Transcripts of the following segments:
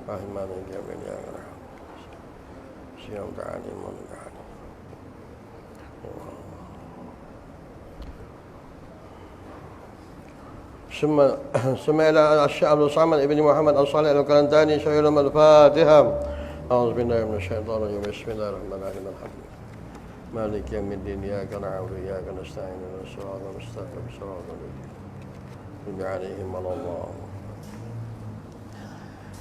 rahimani jami'an ya siang ta'ani man ثم إلى الشيخ عبد الصمد ابن محمد الصالح الكلنتاني شهيد الفاتحة. أعوذ بالله من الشيطان الرجيم. بسم الله الرحمن الرحيم. الحمد لله مالك يوم الدين. إياك نعبد وإياك نستعين اهدنا الصراط المستقيم صراط الذين عليهم ولا الضالين.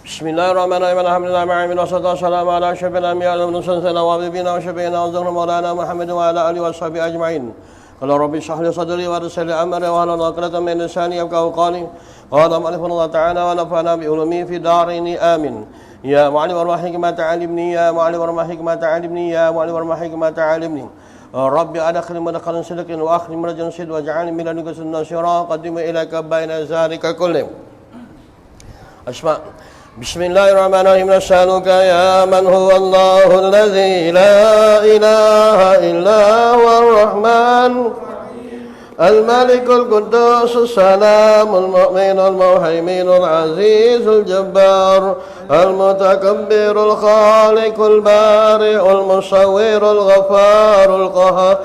بسم الله الرحمن الرحيم. الحمد لله العالمين والصلاة والسلام على أشرف الأنبياء والمرسلين وحبيبنا وشفيعنا وزهرنا مولانا محمد وعلى آله وصحبه أجمعين. قال رب اشرح لي صدري ويسر لي امري واحلل عقدة من لساني يفقهوا قولي. قال مؤلف الله تعالى ونفعنا بعلومه في دارين آمين. يا معلم الحكمة علمني يا معلم الحكمة علمني يا معلم الحكمة علمني. رب أدخلني مدخلا صدق وأخرجني مخرجا صدق واجعلني من لدنك نصيرا قدم إليك بين ذلك كله. أسمع. بسم الله الرحمن الرحيم. نسألك يا من هو الله الذي لا إله إلا هو الرحمن الملك القدوس السلام المؤمن المهيمن العزيز الجبار المتكبر الخالق البارئ المصور الغفار القهار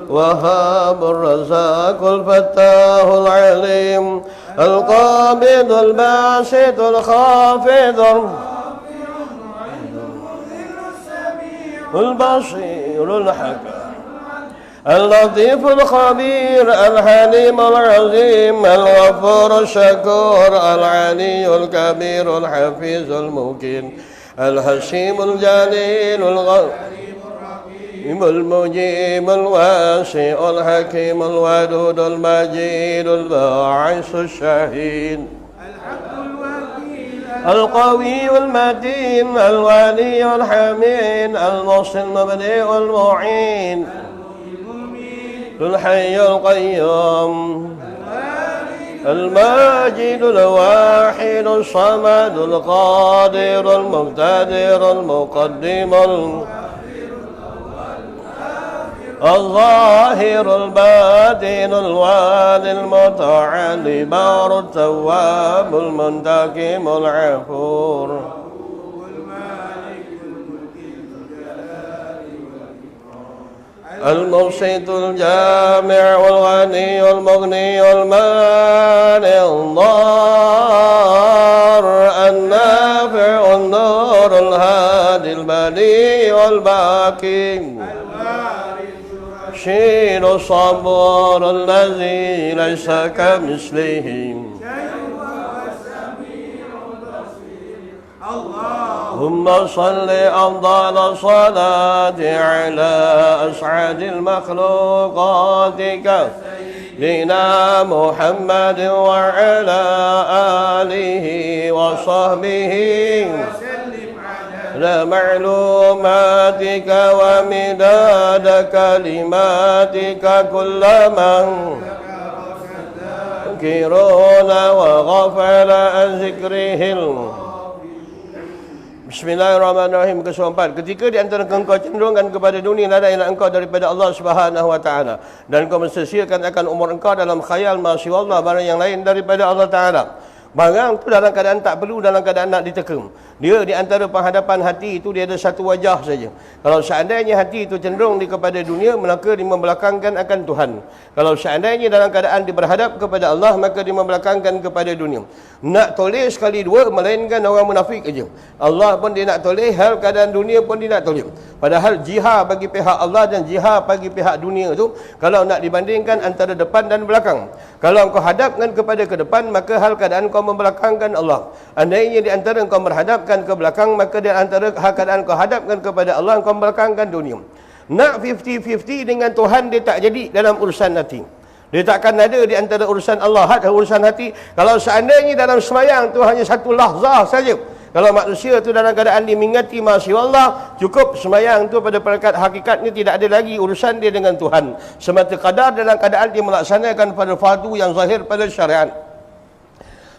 وهاب الرزاق الفتاح العليم القابض الباسط الخافض البصير الحكيم اللطيف الخبير الحليم العظيم الغفور الشكور العلي الكبير الحفيظ المكين الحسيم الجليل المجيب الواسع الحكيم الودود المجيد الباعث الشهيد القوي المتين الولي الحميد المحسن المبدئ المعين الحي القيوم الماجد الواحد الصمد القادر المقتدر المقدم الظاهر الباطن الوالي المتعالي بار التواب المنتقم العفور المبسط الجامع والغني المغني المانع الضار النافع النور الهادي البديع الباقي شين الصبور الذي ليس كمثله اللهم صل أفضل الصلاة على أسعد المخلوقات سيدنا محمد وعلى آله وصحبه معلوماتك ومداد كلماتك كل من ذكرون وغفل عن ذكرهم. Bismillahirrahmanirrahim. Keempat, ketika di antara engkau cenderungkan kepada dunia dan ialah engkau daripada Allah Subhanahu wa taala dan engkau mensia-siakan akan umur engkau dalam khayal masya Allah barang yang lain daripada Allah taala. Barang tu dalam keadaan tak perlu, dalam keadaan nak ditekam. Dia di antara penghadapan hati itu dia ada satu wajah saja. Kalau seandainya hati itu cenderung kepada dunia, maka dia membelakangkan akan Tuhan. Kalau seandainya dalam keadaan dia berhadap kepada Allah, maka dia membelakangkan kepada dunia. Nak toleh sekali dua, melainkan orang munafik aja. Allah pun dia nak toleh, hal keadaan dunia pun dia nak toleh. Padahal jihad bagi pihak Allah dan jihad bagi pihak dunia tu, kalau nak dibandingkan antara depan dan belakang. Kalau engkau hadapkan kepada ke depan, maka hal keadaan kau membelakangkan Allah. Andainya di antara engkau berhadapkan ke belakang, maka di antara hal keadaan kau hadapkan kepada Allah, engkau membelakangkan dunia. Nak 50-50 dengan Tuhan dia tak jadi dalam urusan hati. Dia takkan ada di antara urusan Allah dan urusan hati. Kalau seandainya dalam semayang tu hanya satu lahzah saja. Kalau manusia tu dalam keadaan dia mengingati masya Allah, cukup semayang tu pada peringkat hakikatnya tidak ada lagi urusan dia dengan Tuhan. Semata kadar dalam keadaan dia melaksanakan pada fardu yang zahir pada syariat.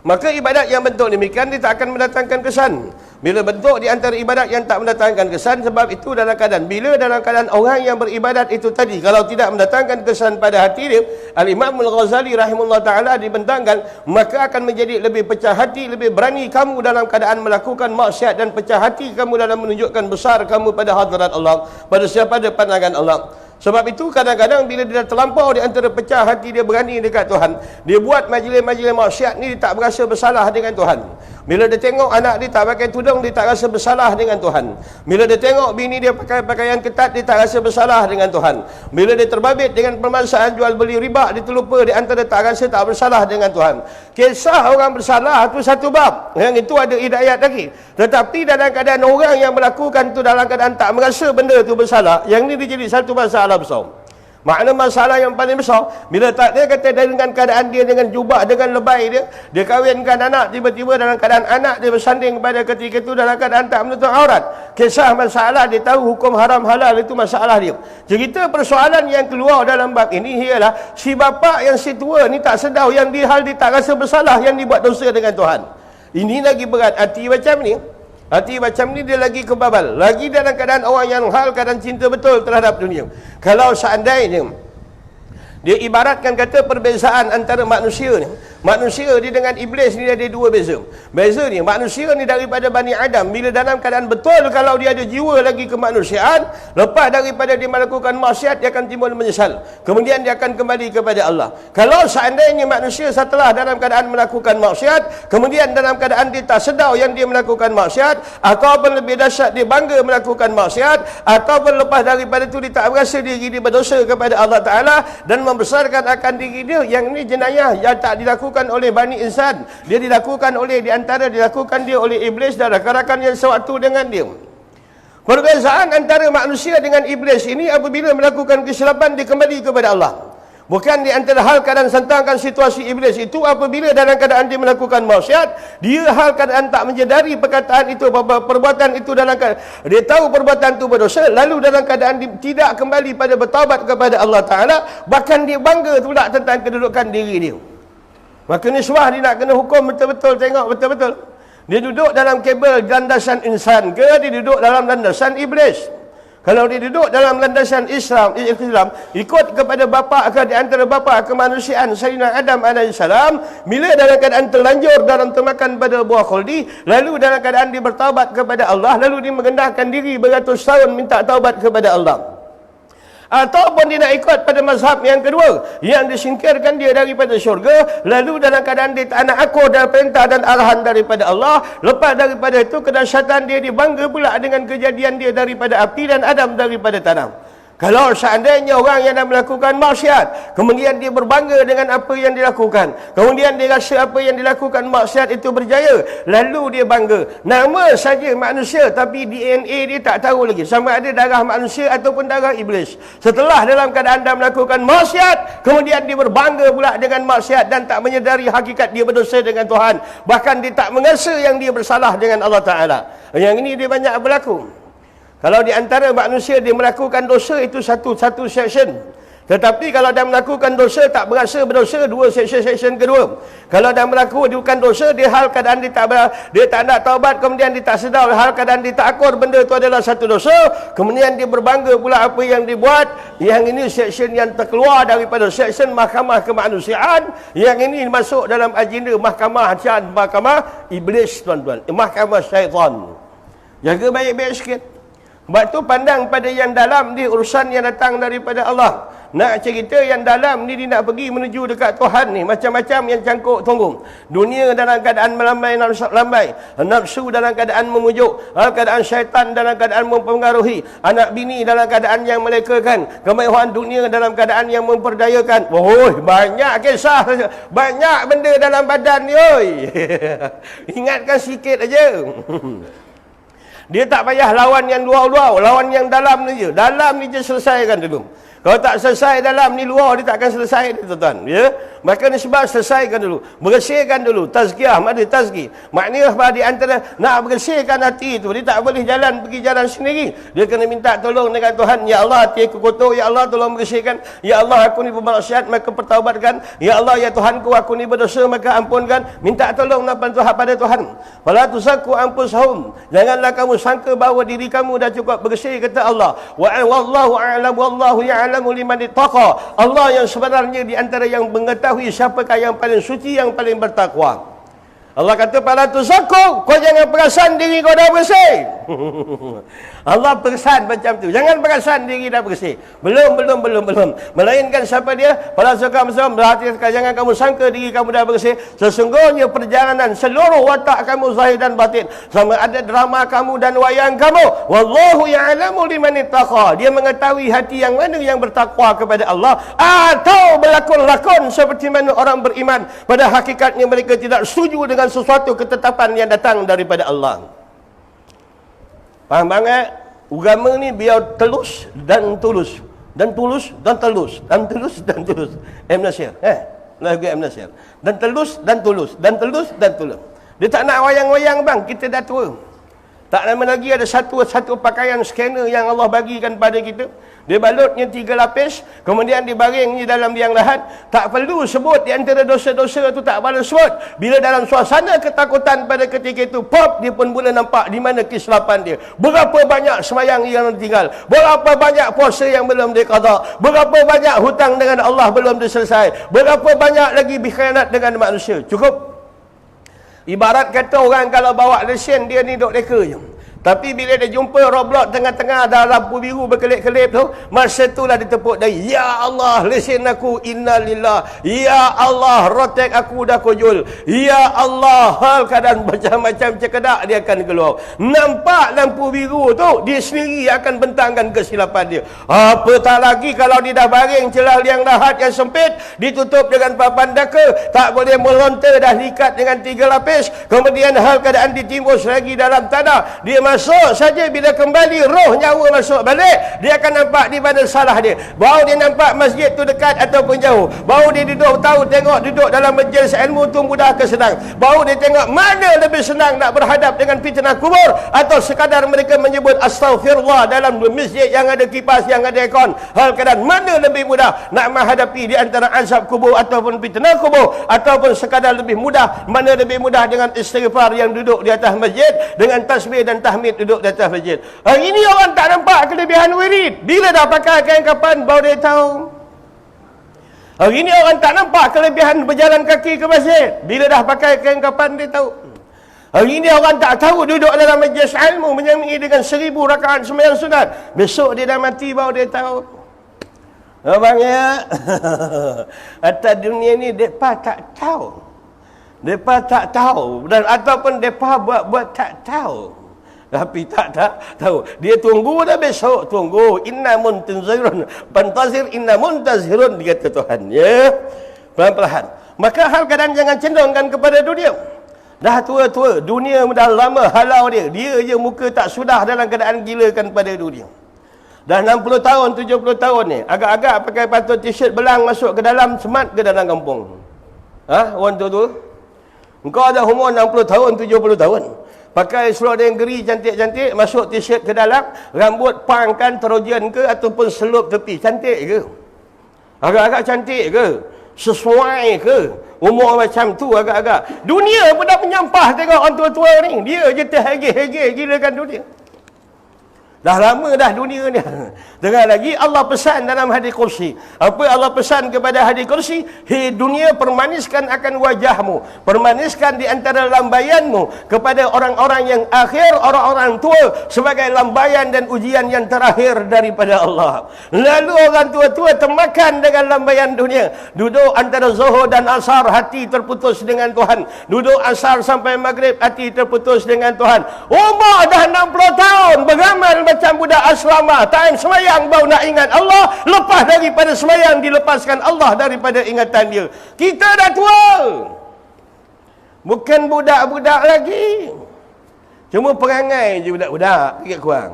Maka ibadat yang bentuk demikian dia tak akan mendatangkan kesan. Bila bentuk di antara ibadat yang tak mendatangkan kesan, sebab itu dalam keadaan orang yang beribadat itu tadi, kalau tidak mendatangkan kesan pada hati dia, Al-Imam Al-Ghazali rahimahullah ta'ala dibentangkan, maka akan menjadi lebih pecah hati, lebih berani kamu dalam keadaan melakukan maksiat, dan pecah hati kamu dalam menunjukkan besar kamu pada hadrat Allah, pada pandangan Allah. Sebab itu kadang-kadang bila dia terlampau di antara pecah hati, dia berani dekat Tuhan, dia buat majlis-majlis maksiat ni, dia tak berasa bersalah dengan Tuhan. Bila dia tengok anak dia tak pakai tudung, dia tak rasa bersalah dengan Tuhan. Bila dia tengok bini dia pakai pakaian ketat, dia tak rasa bersalah dengan Tuhan. Bila dia terbabit dengan permasalahan jual beli riba, dia terlupa di antara tak rasa tak bersalah dengan Tuhan. Kisah orang bersalah itu satu bab, yang itu ada hidayat lagi. Tetapi dalam keadaan orang yang melakukan itu dalam keadaan tak merasa benda itu bersalah, yang ini dia jadi satu masalah besar. Makna masalah yang paling besar, bila tak, dia kata dengan keadaan dia dengan jubah, dengan lebay dia kahwinkan anak, tiba-tiba dalam keadaan anak dia bersanding pada ketika itu dalam keadaan tak menutup aurat. Kisah masalah, dia tahu hukum haram halal, itu masalah dia. Cerita persoalan yang keluar dalam bab ini ialah si bapa yang si tua ni tak sedar, yang dia tak rasa bersalah, yang dibuat dosa dengan Tuhan. Ini lagi berat hati macam ni. Hati macam ni dia lagi kebabal, lagi dalam keadaan orang yang keadaan cinta betul terhadap dunia. Kalau seandainya dia ibaratkan kata perbezaan antara manusia ni, manusia dia dengan iblis ni ada dua beza. Beza ni, manusia ni daripada Bani Adam, bila dalam keadaan betul, kalau dia ada jiwa lagi kemanusiaan, lepas daripada dia melakukan maksiat, dia akan timbul menyesal, kemudian dia akan kembali kepada Allah. Kalau seandainya manusia setelah dalam keadaan melakukan maksiat, kemudian dalam keadaan dia tak sedar yang dia melakukan maksiat, ataupun lebih dahsyat dia bangga melakukan maksiat, ataupun lepas daripada itu dia tak berasa diri dia berdosa kepada Allah Ta'ala dan membesarkan akan diri dia, yang ini jenayah yang tak dilakukan oleh Bani Insan, dia dilakukan oleh, di antara dilakukan dia oleh iblis dan rakan-rakan yang sewaktu dengan dia. Perbezaan antara manusia dengan iblis ini, apabila melakukan kesilapan dia kembali kepada Allah. Bukan di antara hal keadaan sentangkan situasi iblis itu, apabila dalam keadaan dia melakukan maksiat, dia hal keadaan tak menyedari perkataan itu, perbuatan itu, dalam keadaan dia tahu perbuatan itu berdosa, lalu dalam keadaan dia tidak kembali pada bertaubat kepada Allah Ta'ala, bahkan dia bangga pula tentang kedudukan diri dia. Maka nisbah dia nak kena hukum betul-betul, tengok betul-betul. Dia duduk dalam kabel landasan insan ke dia duduk dalam landasan iblis? Kalau dia duduk dalam landasan Islam, ikut kepada bapa ke, di antara bapa kemanusiaan Sayyidina Adam AS, bila dalam keadaan terlanjur dalam termakan pada buah khuldi, lalu dalam keadaan dia bertaubat kepada Allah, lalu dia mengendahkan diri beratus tahun minta taubat kepada Allah. Ataupun dia nak ikut pada mazhab yang kedua, yang disingkirkan dia daripada syurga, lalu dalam keadaan dia tak nak akur dan perintah dan arahan daripada Allah, lepas daripada itu kedahsyatan dia dibangga pula dengan kejadian dia daripada api dan Adam daripada tanah. Kalau seandainya orang yang dah melakukan maksiat, kemudian dia berbangga dengan apa yang dilakukan, kemudian dia rasa apa yang dilakukan maksiat itu berjaya, lalu dia bangga. Nama saja manusia, tapi DNA dia tak tahu lagi sama ada darah manusia ataupun darah iblis. Setelah dalam keadaan dah melakukan maksiat, kemudian dia berbangga pula dengan maksiat dan tak menyedari hakikat dia berdosa dengan Tuhan. Bahkan dia tak merasa yang dia bersalah dengan Allah Ta'ala. Yang ini dia banyak berlaku. Kalau di antara manusia dia melakukan dosa, itu satu section. Tetapi kalau dia melakukan dosa tak berasa berdosa, dua section kedua. Kalau dia melakukan dosa, dia hal keadaan dia tak nak taubat, kemudian dia tak sedar hal keadaan dia tak akur benda itu adalah satu dosa, kemudian dia berbangga pula apa yang dibuat. Yang ini section yang terkeluar daripada section mahkamah kemanusiaan. Yang ini masuk dalam agenda mahkamah iblis, tuan-tuan, mahkamah syaitan. Jaga baik-baik sikit. Sebab tu pandang pada yang dalam ni, urusan yang datang daripada Allah. Nak cerita yang dalam ni, dia nak pergi menuju dekat Tuhan ni, macam-macam yang cangkuk tunggung. Dunia dalam keadaan melambai, nafsu dalam keadaan memujuk, keadaan syaitan dalam keadaan mempengaruhi, anak bini dalam keadaan yang melekakan, kemewahan dunia dalam keadaan yang memperdayakan. Oh, banyak kisah, banyak benda dalam badan ni, oi. Ingatkan sikit aja. Dia tak payah lawan yang luar-luar, lawan yang dalam ni je. Dalam ni je selesaikan dulu. Kalau tak selesai dalam ni, luar dia tak akan selesai, tuan-tuan. Ya? maka nisbah selesaikan dulu. Bersihkan dulu. Tazkiyah, mana tazkiyah. Maknanya di antara nak bersihkan hati itu, dia tak boleh pergi jalan sendiri. Dia kena minta tolong dengan Tuhan. Ya Allah, hati aku kotor. Ya Allah, tolong bersihkan. Ya Allah, aku ni bermaksiat, maka pertaubatkan. Ya Allah, ya Tuhanku, aku ni berdosa, maka ampunkan. Minta tolong pada Tuhan. Wala tusaku anfusahum. Janganlah kamu sangka bahawa diri kamu dah cukup bersih, kata Allah. Wallahu a'lam wallahu ya'lamu liman ittaqa. Allah yang sebenarnya di antara yang mengetahui siapakah yang paling suci, yang paling bertakwa. Allah kata, pada tu zaku, kau jangan perasan diri kau dah bersih. Allah perasan macam tu. Jangan perasan diri dah bersih. Belum. Melainkan siapa dia? Pada suka-suka berhati-hati, jangan kamu sangka diri kamu dah bersih. Sesungguhnya perjalanan seluruh watak kamu zahir dan batin, sama ada drama kamu dan wayang kamu. Wallahu ya'lamu liman ittaqa. Dia mengetahui hati yang mana yang bertakwa kepada Allah, atau berlakon-lakon seperti mana orang beriman pada hakikatnya mereka tidak setuju dengan sesuatu ketetapan yang datang daripada Allah. Faham banget? Agama ni biar telus dan tulus. Dan tulus dan telus. Dan tulus dan tulus. Nasir. Lagu Nasir. Dan telus dan tulus. Dan telus dan tulus. Dia tak nak wayang-wayang bang. Kita dah tua. Tak lama lagi ada satu pakaian scanner yang Allah bagikan pada kita. Dia balutnya 3 lapis, kemudian dibaringnya dalam liang lahat. Tak perlu sebut di antara dosa-dosa itu, tak perlu sebut. Bila dalam suasana ketakutan pada ketika itu, pop, dia pun boleh nampak di mana kesilapan dia. Berapa banyak sembahyang yang tinggal, berapa banyak puasa yang belum diqada, berapa banyak hutang dengan Allah belum diselesai, berapa banyak lagi berkhianat dengan manusia. Cukup. Ibarat kata orang kalau bawa lesen, dia ni duk reka je. Tapi bila dia jumpa Roblox tengah-tengah ada lampu biru berkelip-kelip tu, masa itulah dia tepuk dahi. Ya Allah, lesen aku, innalillah. Ya Allah, rotek aku dah kojol. Ya Allah, hal keadaan macam-macam cekedak dia akan keluar. Nampak lampu biru tu, dia sendiri akan bentangkan kesilapan dia. Apatah lagi kalau dia dah baring celah liang lahat yang sempit, ditutup dengan papan daka, tak boleh melontar, dah diikat dengan 3 lapis. Kemudian hal keadaan ditimbus lagi dalam tanah. Dia masuk saja, bila kembali roh nyawa masuk balik, dia akan nampak di mana salah dia. Baru dia nampak masjid tu dekat ataupun jauh. Baru dia tengok duduk dalam majlis ilmu tu mudah ke senang. Baru dia tengok mana lebih senang nak berhadap dengan fitnah kubur, atau sekadar mereka menyebut astaghfirullah dalam masjid yang ada kipas, yang ada aircon. Hal keadaan mana lebih mudah nak menghadapi di antara azab kubur ataupun fitnah kubur, ataupun sekadar lebih mudah, mana lebih mudah dengan istighfar yang duduk di atas masjid, dengan tasbih dan tahmid duduk di atas masjid. Hari ini orang tak nampak kelebihan wirid. Bila dah pakai kain kapan baru dia tahu. Hari ini orang tak nampak kelebihan berjalan kaki ke masjid. Bila dah pakai kain kapan dia tahu. Hari ini orang tak tahu duduk dalam majlis ilmu menyamai dengan 1000 rakaat sembahyang sunat. Besok dia dah mati baru dia tahu. Abang ya. Atas dunia ni depa tak tahu. Depa tak tahu, dan ataupun depa buat tak tahu. Tapi tak tahu. Dia tunggu dah besok, tunggu. Inna muntazirun. Pantazir inna muntazirun, kata Tuhan. Ya. Pelan-pelan. Maka hal keadaan jangan cenderungkan kepada dunia. Dah tua-tua, dunia dah lama halau dia. Dia je muka tak sudah dalam keadaan gilakan pada dunia. Dah 60 tahun, 70 tahun ni. Agak-agak pakai patut t-shirt belang masuk ke dalam semat ke dalam kampung. Orang tua-tua? Engkau ada umur 60 tahun, 70 tahun. Pakai seluar dengeri cantik-cantik, masuk t-shirt ke dalam, rambut pangkan terojan ke ataupun selup tepi. Cantik ke? Agak-agak cantik ke? Sesuai ke? Umur macam tu agak-agak. Dunia pun dah menyampah tengok orang tua-tua ni. Dia je terhege-hege gilakan dunia. Dah lama dah dunia ni. Dengar lagi Allah pesan dalam hadis kursi. Apa Allah pesan kepada hadis kursi? Hei dunia, permaniskan akan wajahmu, permaniskan di antara lambaianmu kepada orang-orang yang akhir, orang-orang tua, sebagai lambaian dan ujian yang terakhir daripada Allah. Lalu orang tua-tua termakan dengan lambaian dunia. Duduk antara zuhur dan asar, hati terputus dengan Tuhan. Duduk asar sampai maghrib, hati terputus dengan Tuhan. Umur dah 60 tahun, beramal macam budak asrama. Time semayang baru nak ingat Allah. Lepas daripada semayang, dilepaskan Allah daripada ingatan dia. Kita dah tua. Bukan budak-budak lagi. Cuma perangai je budak-budak. Sikit kurang.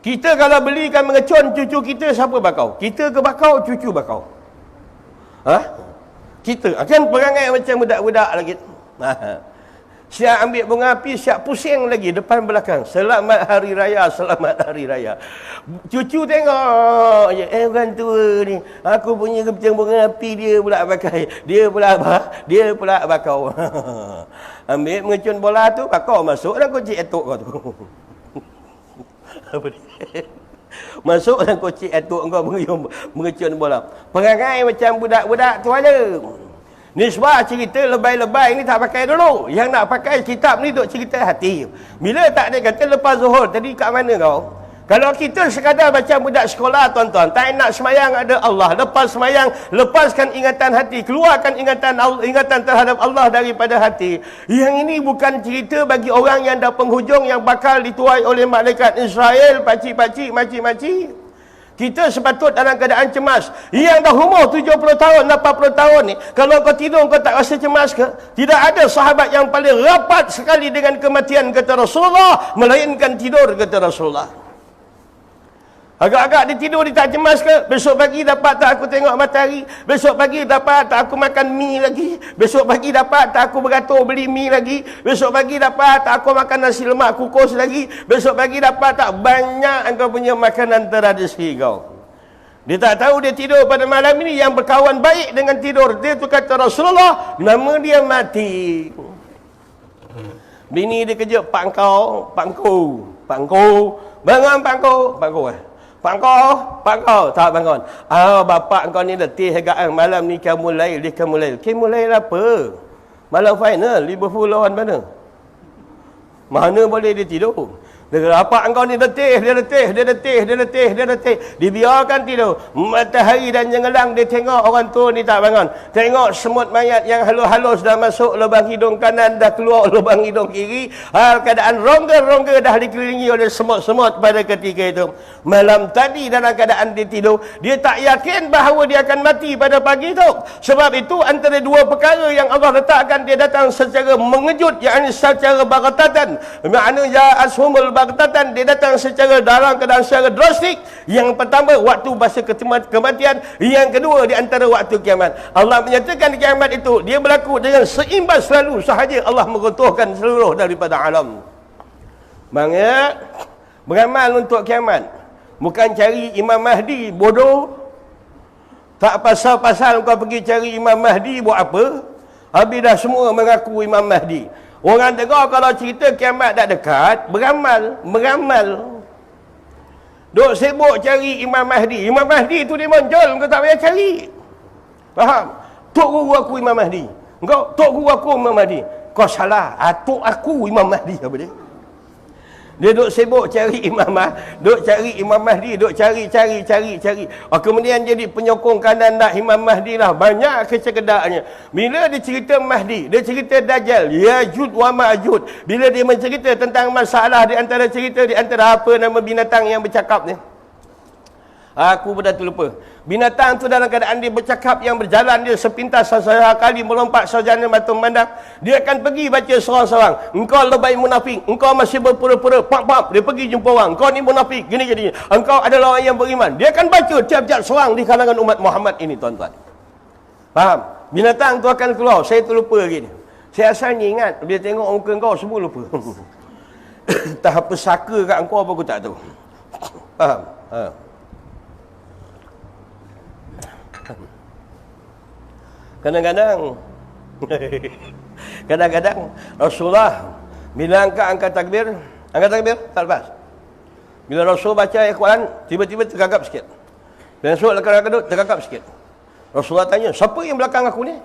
Kita kalau belikan mengecun cucu kita, siapa bakau? Kita ke bakau, cucu bakau? Kita akan perangai macam budak-budak lagi. Siap ambil bunga api, siap pusing lagi depan belakang. Selamat hari raya, selamat hari raya. Cucu tengok je, orang tua ni, aku punya kepicang bunga api dia pula pakai. Dia pula bakau. Ambil mengecun bola tu, bakau masuk dalam kocik etok kau tu. Apa dia? Masuk dalam kocik etok kau mengecun bola. Perangai macam budak-budak tu ada. Nisbah cerita lebay-lebay ni tak pakai dulu. Yang nak pakai kitab ni duk cerita hati. Bila tak ada kata lepas zuhur, tadi kat mana kau? Kalau kita sekadar macam budak sekolah tuan-tuan, tak nak semayang ada Allah. Lepas semayang, lepaskan ingatan hati, keluarkan ingatan terhadap Allah daripada hati. Yang ini bukan cerita bagi orang yang dah penghujung yang bakal dituai oleh malaikat Israel, pakcik-pakcik, makcik-makcik. Kita sepatut dalam keadaan cemas. Yang dah umur 70 tahun, 80 tahun ni, kalau kau tidur kau tak rasa cemas ke? Tidak ada sahabat yang paling rapat sekali dengan kematian, kata Rasulullah, melainkan tidur, kata Rasulullah. Agak-agak dia tidur, dia tak cemas ke? Besok pagi dapat tak aku tengok matahari? Besok pagi dapat tak aku makan mie lagi? Besok pagi dapat tak aku beratur beli mie lagi? Besok pagi dapat tak aku makan nasi lemak kukus lagi? Besok pagi dapat tak banyak engkau punya makanan tradisi kau? Dia tak tahu dia tidur pada malam ini yang berkawan baik dengan tidur dia tu, kata Rasulullah, nama dia mati. Bini dia kejut, Pak kau, bangun Pak kau, tak bangun. Bapak kau ni letih hegaan malam ni kamu lail. Kamu lail apa? Malam final Liverpool lawan mana? Mana boleh dia tidur? Dia kata, bapak engkau ni letih. Dibiarkan tidur. Matahari dan jengelang, dia tengok orang tua ni tak bangun. Tengok semut mayat yang halus-halus dah masuk lubang hidung kanan, dah keluar lubang hidung kiri. Keadaan rongga-rongga dah dikelilingi oleh semut-semut pada ketika itu. Malam tadi dalam keadaan dia tidur, dia tak yakin bahawa dia akan mati pada pagi itu. Sebab itu antara dua perkara yang Allah letakkan, dia datang secara mengejut, yakni secara baghtatan. Maknanya ja'ashumul baghtatan, dia datang secara dalam keadaan secara drastik. Yang pertama waktu bahasa kematian, yang kedua di antara waktu kiamat. Allah menyatakan kiamat itu dia berlaku dengan seimbas selalu sahaja Allah mengotorkan seluruh daripada alam. Maka beramal untuk kiamat, bukan cari Imam Mahdi bodoh. Tak pasal-pasal kau pergi cari Imam Mahdi buat apa? Habis dah semua mengaku Imam Mahdi. Orang dengar kalau cerita kiamat dah dekat, beramal. Duk sibuk cari Imam Mahdi. Imam Mahdi tu dia muncul, kau tak payah cari. Faham? Tok guru aku Imam Mahdi. Engkau, tok guru aku Imam Mahdi. Kau salah. Tok aku Imam Mahdi. Apa dia? Dia duk sibuk cari Imam Mahdi, duk cari. Kemudian jadi penyokong kanan nak Imam Mahdi lah. Banyak kecerdasannya. Bila dia cerita Mahdi, dia cerita Dajjal, Ya'juj wa Ma'juj. Bila dia mencerita tentang masalah di antara apa nama binatang yang bercakap ni. Aku pun dah terlupa. Binatang tu dalam keadaan dia bercakap, yang berjalan dia sepintas sekali melompat sarjana mata memandang. Dia akan pergi baca seorang-seorang. Engkau lebay munafik, engkau masih berpura-pura. Pap. Dia pergi jumpa orang. Engkau ni munafik, gini. Engkau adalah orang yang beriman. Dia akan baca tiap-tiap seorang di kalangan umat Muhammad ini, tuan-tuan. Faham? Binatang tu akan keluar. Saya terlupa lagi ni. Saya asalnya ingat, bila tengok muka engkau semua lupa. Tahap pesaka kat engkau apa aku tak tahu. Faham? Kadang-kadang Rasulullah bila angkat takbir, tak lepas. Bila Rasul baca ayat Quran, tiba-tiba tergagap sikit. Bila Rasul kadang-kadang tergagap sikit. Rasulullah tanya, siapa yang belakang aku ni?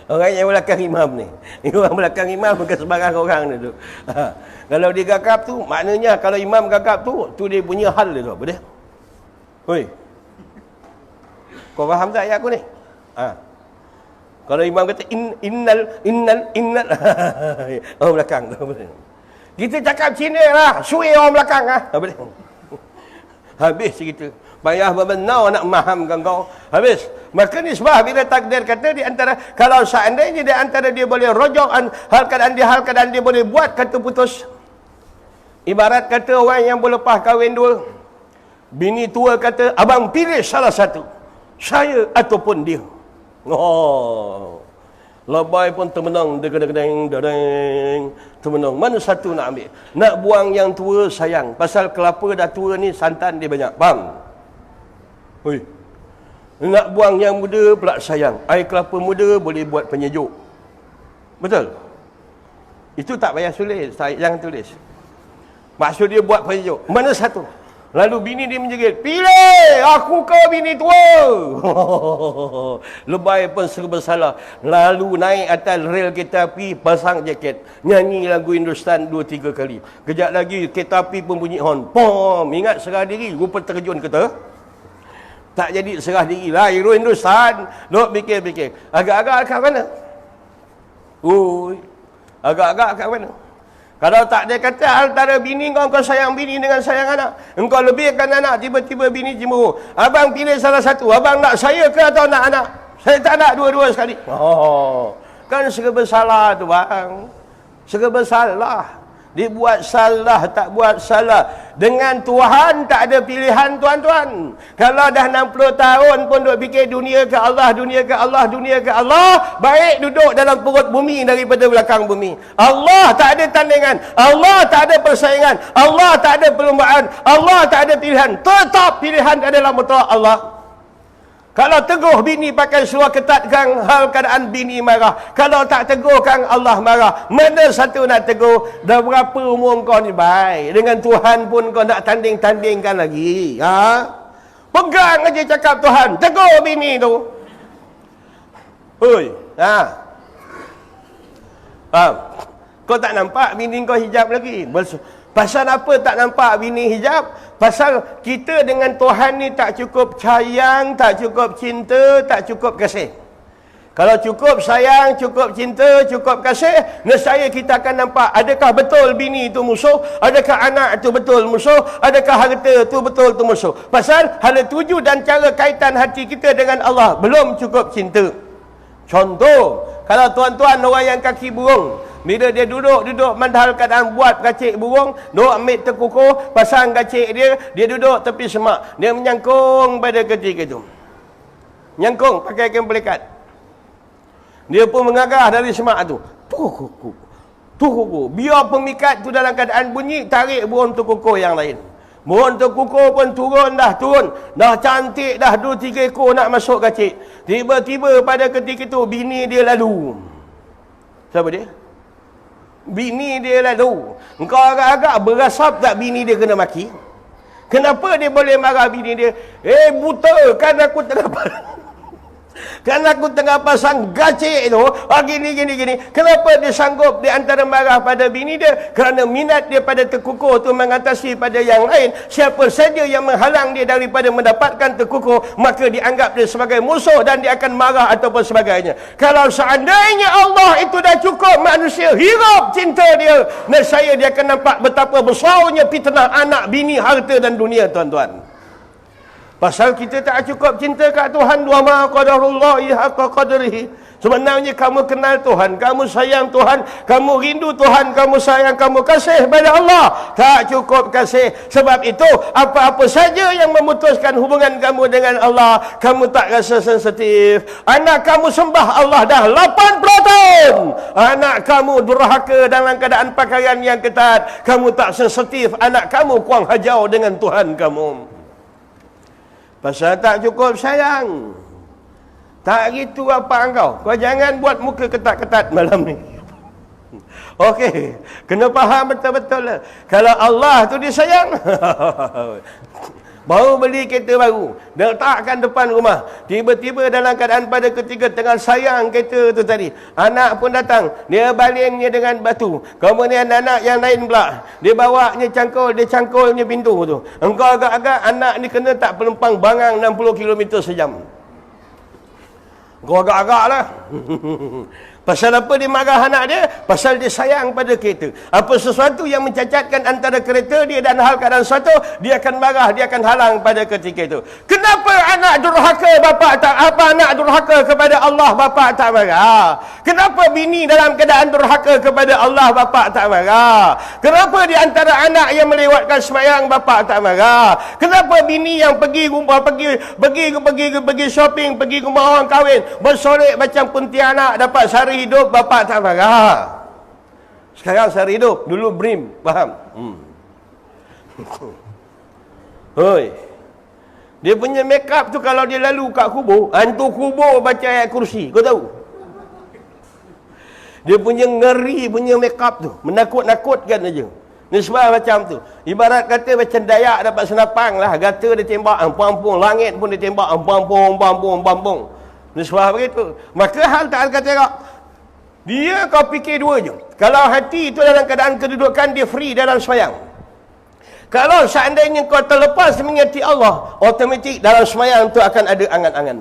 Orang yang belakang imam ni. Orang belakang imam bukan sebarang orang ni tu. Kalau dia gagap tu, maknanya kalau imam gagap tu dia punya hal dia tu. Apa dia? Hoi. Kau faham tak ayat aku ni? Kalau imam kata innal orang belakang tu. Kita cakap Cina lah, sui orang belakang boleh. Habis cerita. Payah benar nak mahamkan kau. Habis. Maka nisbah bila takdir kata di antara, kalau seandainya di antara dia boleh rojok hal keadaan dia boleh buat kata putus. Ibarat kata orang yang berlepas kahwin dua. Bini tua kata, abang pilih salah satu. Saya ataupun dia. Oh. Labai pun termenang, dedeng, termenang. Mana satu nak ambil? Nak buang yang tua sayang. Pasal kelapa dah tua ni santan dia banyak. Faham? Oi. Nak buang yang muda pula sayang. Air kelapa muda boleh buat penyejuk. Betul? Itu tak payah tulis, jangan tulis. Maksud dia buat penyejuk. Mana satu? Lalu bini dia menjerit, pilih aku ke bini tua. Lebay pun serba salah. Lalu naik atas rel kereta api, pasang jaket, nyanyi lagu Hindustan 2-3 kali. Kejap lagi kereta api pun bunyi horn. Pom, ingat serah diri, rupa terkejun kata. Tak jadi serah diri lah, hero Hindustan. Duk fikir-fikir, agak-agak kat mana? Ui, agak-agak kat mana? Kalau tak, dia kata antara bini kau sayang bini dengan sayang anak. Engkau lebihkan anak, tiba-tiba bini cemburu. Abang pilih salah satu. Abang nak saya ke atau nak anak? Saya tak nak dua-dua sekali. Oh, kan serba salah tu bang. Serba salah. Dibuat salah, tak buat salah. Dengan Tuhan tak ada pilihan tuan-tuan. Kalau dah 60 tahun pun duk fikir dunia ke Allah, dunia ke Allah, dunia ke Allah, baik duduk dalam perut bumi daripada belakang bumi. Allah tak ada tandingan, Allah tak ada persaingan, Allah tak ada perlombaan, Allah tak ada pilihan. Tetap pilihan adalah mutlak Allah. Kalau teguh bini pakai seluar ketat kang, hal keadaan bini marah. Kalau tak teguh kang, Allah marah. Mana satu nak teguh? Dah berapa umur kau ni baik? Dengan Tuhan pun kau nak tanding-tandingkan lagi. Ha? Pegang aja cakap Tuhan. Teguh bini tu. Oi, ha. Faham? Kau tak nampak bini kau hijab lagi? Pasal apa tak nampak bini hijab? Pasal kita dengan Tuhan ni tak cukup sayang, tak cukup cinta, tak cukup kasih. Kalau cukup sayang, cukup cinta, cukup kasih, nescaya kita akan nampak adakah betul bini itu musuh, adakah anak itu betul musuh, adakah harta itu betul itu musuh. Pasal hala tuju dan cara kaitan hati kita dengan Allah belum cukup cinta. Contoh, kalau tuan-tuan orang yang kaki burung, bila dia duduk mandal keadaan buat gacik burung, duk ambil terkukuh, pasang gacik dia, dia duduk tepi semak. Dia menyangkung pada ketika itu. Menyangkung pakai kain pelikat. Dia pun mengarah dari semak tu. Tuh, biar pemikat tu dalam keadaan bunyi, tarik burung terkukuh yang lain. Burung terkukuh pun turun. Dah cantik dah 2-3 ekor nak masuk gacik. Tiba-tiba pada ketika itu, bini dia lalu. Siapa dia? Bini dia lalu. Engkau agak-agak berasap tak bini dia kena maki? Kenapa dia boleh marah bini dia? Buta, kan aku tengah pasang gacik tu, gini. Kenapa dia sanggup di antara marah pada bini dia? Kerana minat dia pada terkukuh tu mengatasi pada yang lain. Siapa saja yang menghalang dia daripada mendapatkan terkukuh, maka dianggap dia sebagai musuh dan dia akan marah ataupun sebagainya. Kalau seandainya Allah itu dah cukup manusia hirup cinta dia, nescaya dia akan nampak betapa besarnya fitnah anak, bini, harta dan dunia, tuan-tuan. Pasal kita tak cukup cinta kat Tuhan. Wa ma qadarullahi haqqa qadrihi. Sebenarnya kamu kenal Tuhan, kamu sayang Tuhan, kamu rindu Tuhan, kamu sayang, kamu kasih pada Allah. Tak cukup kasih. Sebab itu, apa-apa saja yang memutuskan hubungan kamu dengan Allah, kamu tak rasa sensitif. Anak kamu sembah Allah dah 80 tahun. Anak kamu durhaka dalam keadaan pakaian yang ketat. Kamu tak sensitif. Anak kamu kuang hajau dengan Tuhan kamu. Pasal tak cukup sayang. Tak gitu apa engkau. Kau jangan buat muka ketat-ketat malam ni. Okey, kena faham betul-betul lah. Kalau Allah tu dia sayang. Baru beli kereta baru, dia letakkan depan rumah. Tiba-tiba dalam keadaan pada ketika tengah sayang kereta tu tadi, anak pun datang, dia balingnya dengan batu. Kemudian anak yang lain pula, dia bawanya dia cangkulnya pintu tu. Engkau agak-agak anak ni kena tak pelempang bangang 60 km sejam. Engkau agak-agak lah. Pasal apa dia marah anak dia? Pasal dia sayang pada kereta. Apa sesuatu yang mencacatkan antara kereta dia dan hal keadaan sesuatu, dia akan marah, dia akan halang pada ketika itu. Kenapa anak durhaka bapa tak apa anak durhaka kepada Allah bapa tak marah? Kenapa bini dalam keadaan durhaka kepada Allah bapa tak marah? Kenapa di antara anak yang melewatkan sembahyang bapa tak marah? Kenapa bini yang pergi rumah pergi shopping, pergi rumah orang kahwin, bersorek macam pontianak dapat sari hidup, bapa tak marah? Sekarang sehari hidup, dulu brim, faham? Hoi. Dia punya make up tu kalau dia lalu kat kubur, hantu kubur baca ayat kursi, kau tahu? Dia punya ngeri punya make up tu, menakut-nakutkan aja. Nisbah macam tu. Ibarat kata macam Dayak dapat senapang lah, gata dia tembak, ampung-ampung, langit pun dia tembak, ampung-ampung. Nisbah begitu. Maka hal tak kata tak. Dia kau fikir dua je. Kalau hati itu dalam keadaan kedudukan dia free dalam sembahyang. Kalau seandainya kau terlepas mengingati Allah, automatik dalam sembahyang itu akan ada angan-angan.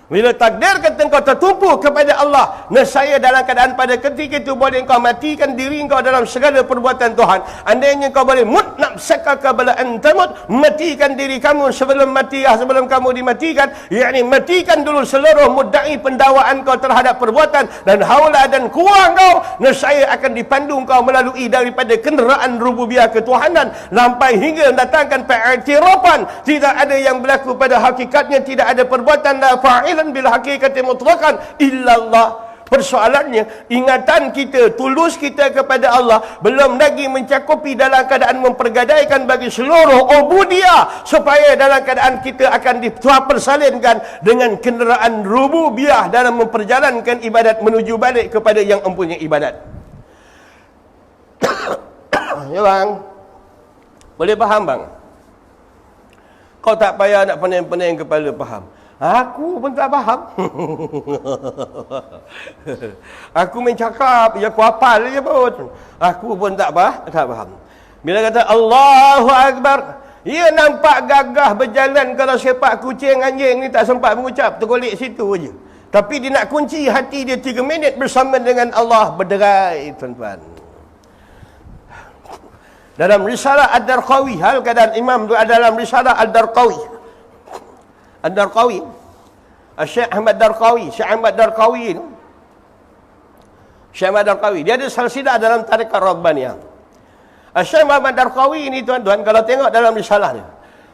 Bila takdir kata kau tertumpu kepada Allah, nescaya dalam keadaan pada ketika itu boleh kau matikan diri kau dalam segala perbuatan Tuhan. Andainya kau boleh nafsaka qabla an tamut, matikan diri kamu sebelum mati, sebelum kamu dimatikan, yakni matikan dulu seluruh mudda'i pendakwaan kau terhadap perbuatan dan haula dan kuah kau, nescaya akan dipandu kau melalui daripada kenderaan rububiyah ketuhanan sampai hingga mendatangkan pengiktirafan tidak ada yang berlaku pada hakikatnya, tidak ada perbuatan la fa'il bil hakikati mutlaqan illallah. Persoalannya, ingatan kita, tulus kita kepada Allah belum lagi mencakupi dalam keadaan mempergadaikan bagi seluruh ubudiyah, supaya dalam keadaan kita akan dipersalinkan dengan kenderaan rububiyah dalam memperjalankan ibadat menuju balik kepada yang mempunyai ibadat. Ya bang, boleh faham bang? Kau tak payah nak pening-pening kepala faham. Aku pun tak faham. Aku main cakap, ya aku hafal je pun. Aku pun tak faham. Bila kata Allahu Akbar, ia nampak gagah berjalan. Kalau sepak kucing anjing ni tak sempat mengucap, tergolek situ aja. Tapi dia nak kunci hati dia 3 minit bersama dengan Allah berderai, tuan-tuan. Dalam risalah Ad-Darqawi, hal keadaan imam tu dalam risalah Ad-Darqawi. Ad-Darqawi, Syekh Ahmad Darqawi, Syekh Ahmad Darqawi ni, Syekh Ahmad Darqawi, dia ada silsilah dalam tarikat Rabbaniyah. Syekh Ahmad Darqawi ni tuan-tuan, kalau tengok dalam risalah dia,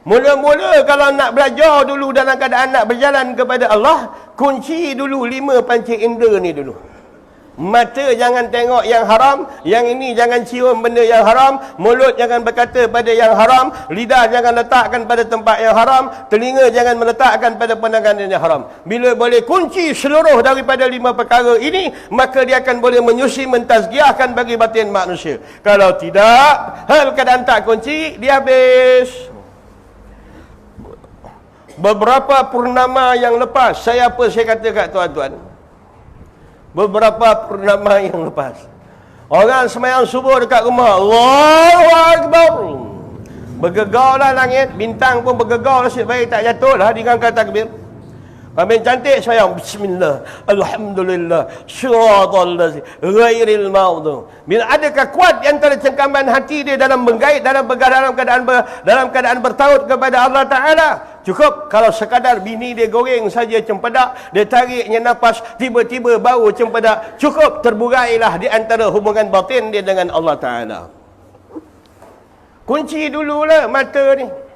mula-mula kalau nak belajar dulu dalam keadaan nak berjalan kepada Allah, kunci dulu 5 panca indera ni dulu. Mata jangan tengok yang haram, yang ini jangan cium benda yang haram, mulut jangan berkata pada yang haram, lidah jangan letakkan pada tempat yang haram, telinga jangan meletakkan pada pandangan yang haram. Bila boleh kunci seluruh daripada 5 perkara ini, maka dia akan boleh menyusi, mentazkiyahkan bagi batin manusia. Kalau tidak, hal keadaan tak kunci, dia habis. Beberapa purnama yang lepas, saya kata kat tuan-tuan, beberapa purnama yang lepas, orang sembahyang subuh dekat rumah, Allahu Akbar, bergegarlah langit, bintang pun bergegar nasib baik tak jatuhlah diangkat takbir. Paling cantik sembahyang, bismillah, alhamdulillah, syiratal lazi ghairil maghdubi. Bila adakah kuat di antara cengkaman hati dia dalam menggait, dalam keadaan bertaut kepada Allah Ta'ala? Cukup kalau sekadar bini dia goreng saja cempedak, dia tariknya nafas, tiba-tiba bau cempedak, cukup terburailah di antara hubungan batin dia dengan Allah Ta'ala. Kunci dululah mata ni.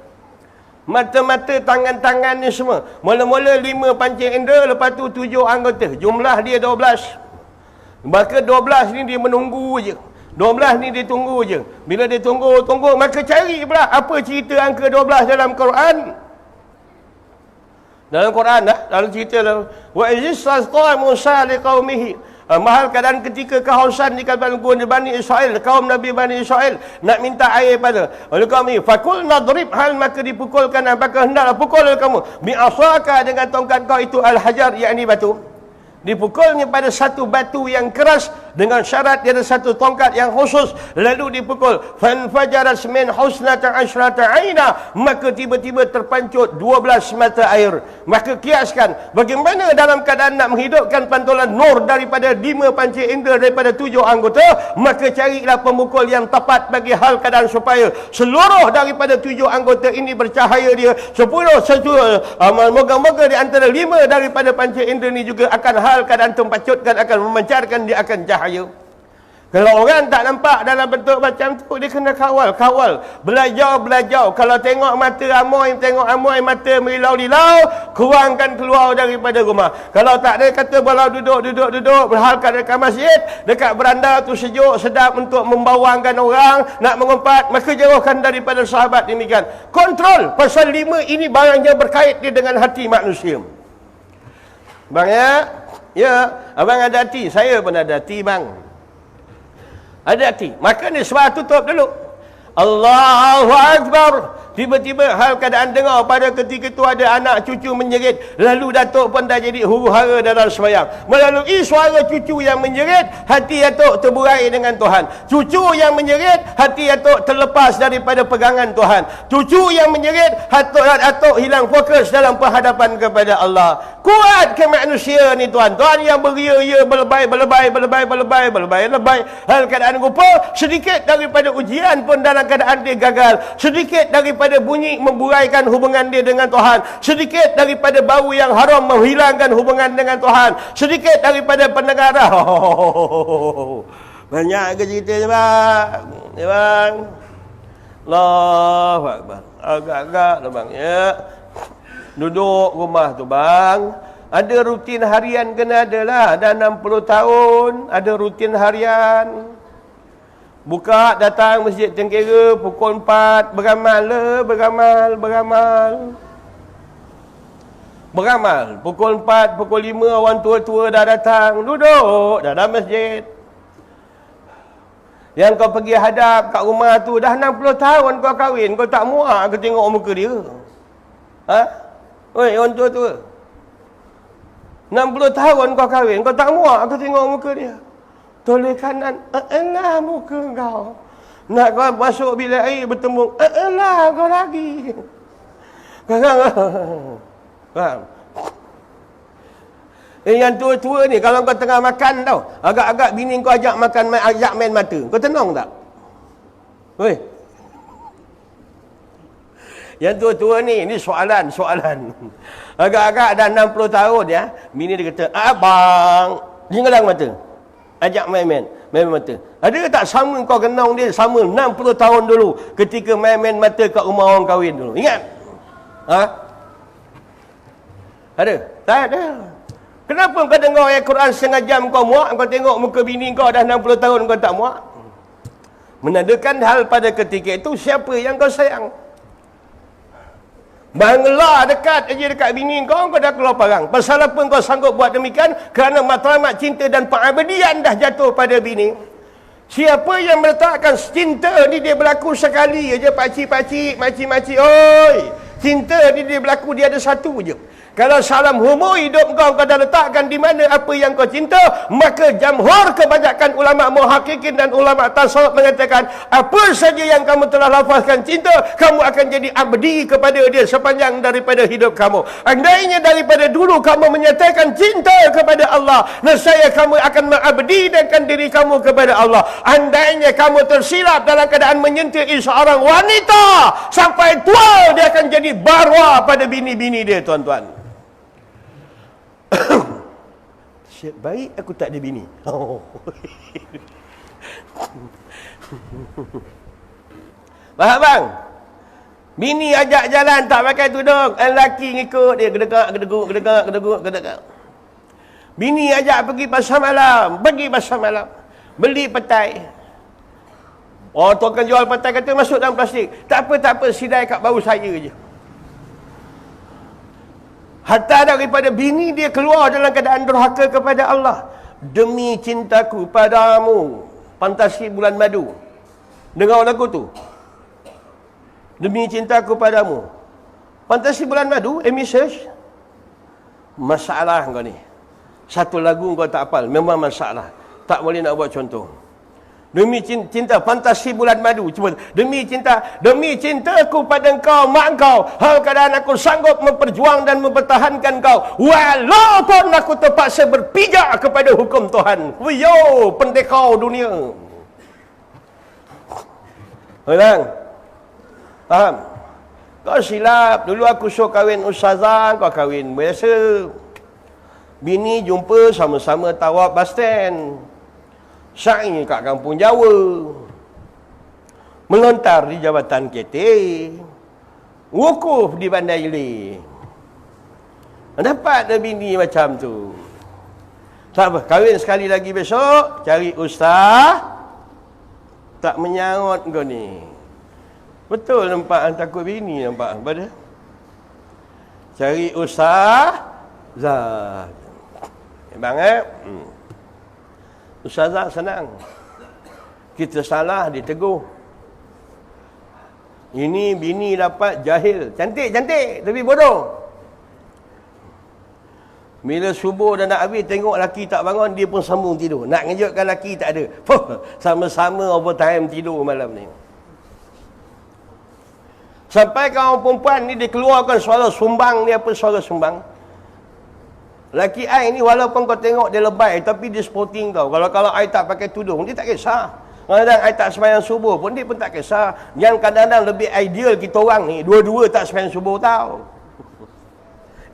Mata-mata, tangan-tangan ni semua. Mula-mula 5 panca indera, lepas tu 7 anggota. Jumlah dia 12. Maka 12 ni dia menunggu je. 12 ni dia tunggu je. Bila dia tunggu, maka cari pula apa cerita angka 12 dalam Quran. Dalam Quran dalam cerita wa izistasqa Musa liqaumihi. Mahal keadaan ketika kehausan di kalangan Bani Israel, kaum Nabi Bani Israel nak minta air pada oleh kami, fakul nadrib hal, maka dipukulkan, apakah hendaklah pukul oleh kamu bi asaka, dengan tongkat kau itu al-hajar, yakni batu. Dipukulnya pada satu batu yang keras, dengan syarat dia ada satu tongkat yang khusus, lalu dipukul, fanfajarat min husnata asyrata aina, maka tiba-tiba terpancut 12 mata air. Maka kiaskan bagaimana dalam keadaan nak menghidupkan pantulan nur daripada 5 panca indera, daripada 7 anggota, maka carilah pemukul yang tepat bagi hal keadaan supaya seluruh daripada 7 anggota ini bercahaya dia. 10 moga-moga di antara 5 daripada panca indera ini juga akan hal keadaan tempacutkan, akan memancarkan, dia akan cahaya. Kalau orang tak nampak dalam bentuk macam tu, dia kena kawal. Belajar. Kalau tengok mata amoy, mata merilau-rilau, kurangkan keluar daripada rumah. Kalau tak ada, kata balau duduk, berhalkan dekat masjid, dekat beranda tu sejuk, sedap untuk membawangkan orang, nak mengumpat, maka jauhkan daripada sahabat demikian. Kontrol. Pasal 5 ini barangnya berkait dia dengan hati manusia. Bang ya, abang ada hati, saya pun ada hati bang. Ada hati. Maka ni sebab tutup dulu. Allahu Akbar. Tiba-tiba hal keadaan dengar pada ketika itu ada anak cucu menjerit. Lalu Datuk pun dah jadi huru-hara dalam sembahyang. Melalui suara cucu yang menjerit, hati Datuk terburai dengan Tuhan. Cucu yang menjerit, hati Datuk terlepas daripada pegangan Tuhan. Cucu yang menjerit, Datuk hilang fokus dalam penghadapan kepada Allah. Kuat ke manusia ni Tuan. Tuan yang beria-ria, berlebay. Hal keadaan rupa, sedikit daripada ujian pun dalam keadaan dia gagal. Sedikit daripada bunyi memburaikan hubungan dia dengan Tuhan. Sedikit daripada bau yang haram menghilangkan hubungan dengan Tuhan. Sedikit daripada pendengaran. Banyak ke ceritanya bang? Ya bang. Allahu Akbar. Agak-agak lah bang ya. Duduk rumah tu bang, ada rutin harian kena ada lah. Dah 60 tahun, ada rutin harian. Buka, datang masjid Tengkera pukul 4, beramal. Pukul 4, pukul 5 orang tua-tua dah datang, duduk dah dalam masjid. Yang kau pergi hadap kat rumah tu, dah 60 tahun kau kahwin, kau tak muak ke tengok muka dia? Ha? Oi, orang tua-tua, 60 tahun kau kahwin, kau tak muak ke tengok muka dia? Toleh kanan, elah muka kau. Nak kau masuk bilik air bertemu, elah kau lagi. Faham? Yang tua-tua ni, kalau kau tengah makan tau, agak-agak bini kau ajak makan, ajak main mata, kau tenang tak? Oi. Yang tua-tua ni soalan. Agak-agak dah 60 tahun ya, bini dia kata, abang, jinggelang mata. Ajak main mata. Ada ke tak sama kau kenang dia sama 60 tahun dulu ketika main mata kat rumah orang kahwin dulu? Ingat? Ha? Ada? Tak ada. Kenapa kau dengar ayat Quran setengah jam kau muak, kau tengok muka bini kau dah 60 tahun kau tak muak? Menandakan hal pada ketika itu siapa yang kau sayang. Bangla dekat aja dekat bini kau dah keluar parang. Pasal apa kau sanggup buat demikian? Kerana matlamat cinta dan pengabdian dah jatuh pada bini. Siapa yang meletakkan cinta ni dia berlaku sekali aja, pakcik-pakcik, makcik-makcik, oi. Cinta ni dia berlaku, dia ada satu je. Kalau salam humur hidup kau dah letakkan di mana apa yang kau cinta, maka jamhur kebanyakan ulama muhakkikin dan ulama tasawuf mengatakan apa saja yang kamu telah lafazkan cinta, kamu akan jadi abdi kepada dia sepanjang daripada hidup kamu. Andainya daripada dulu kamu menyatakan cinta kepada Allah, nescaya kamu akan mengabdikan diri kamu kepada Allah. Andainya kamu tersilap dalam keadaan menyentuh seorang wanita sampai tua, dia akan jadi barwa pada bini-bini dia, tuan-tuan. Siap baik aku tak ada bini. Faham bang? Bini ajak jalan tak pakai tudung, lelaki ngikut dia, gedegak. Bini ajak pergi pasar malam, beli petai. Oh, tukang jual petai kata masuk dalam plastik. Tak apa, sidai kat bahu saya je. Hatta daripada bini dia keluar dalam keadaan durhaka kepada Allah. Demi cintaku padamu. Fantasi Bulan Madu. Dengar lagu tu. Demi cintaku padamu. Fantasi Bulan Madu, Amy Search. Masalah kau ni. Satu lagu kau tak hafal, memang masalah. Tak boleh nak buat contoh. Demi cinta fantasi bulan madu. Cuba, demi cintaku pada engkau, mak engkau, hal keadaan aku sanggup memperjuang dan mempertahankan kau walaupun aku terpaksa berpijak kepada hukum Tuhan. Yo, pendekau dunia. Hilang. Faham? Kau silap. Dulu aku suruh kahwin ustazah, kau kahwin biasa. Bini jumpa sama-sama tawaf bus stand. Sa'i kat kampung Jawa. Melontar di Jabatan KT. Wukuf di Bandar Ilir. Dapat dah bini macam tu. Tak apa, kahwin sekali lagi besok, cari ustaz. Tak menyangut kau ni. Betul nampak takut bini nampak apa dia? Cari ustaz. Zat. Bang Ustazah senang. Kita salah, ditegur. Ini bini dapat jahil. Cantik-cantik, tapi bodoh. Bila subuh dah nak habis, tengok laki tak bangun, dia pun sambung tidur. Nak ngejutkan laki tak ada. Sama-sama overtime tidur malam ni. Sampai kawan perempuan ni, dia keluarkan suara sumbang ni. Apa suara sumbang? Laki I ni walaupun kau tengok dia lebay, tapi dia sporting kau. Kalau I tak pakai tudung, dia tak kisah. Kadang-kadang I tak sembahyang subuh pun, dia pun tak kisah. Yang kadang-kadang lebih ideal kita orang ni, dua-dua tak sembahyang subuh tau.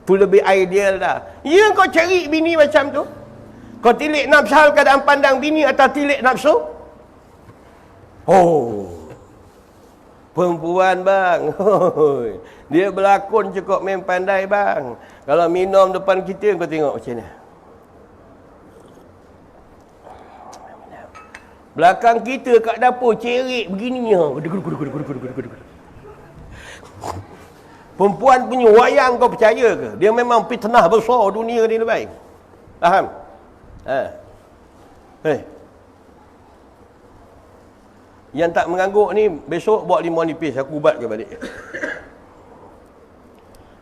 Itu lebih ideal dah. Ya, kau cari bini macam tu. Kau tilik nafsu hal keadaan pandang bini atau tilik nafsu? Oh. Perempuan bang. Dia berlakon cukup main pandai bang. Kalau minum depan kita, kau tengok macam ni. Belakang kita kat dapur, cerik begini. Perempuan punya wayang kau percaya ke? Dia memang fitnah besar dunia ni lebih. Faham? Yang tak mengangguk ni, besok bawa limau nipis, aku ubat ke balik.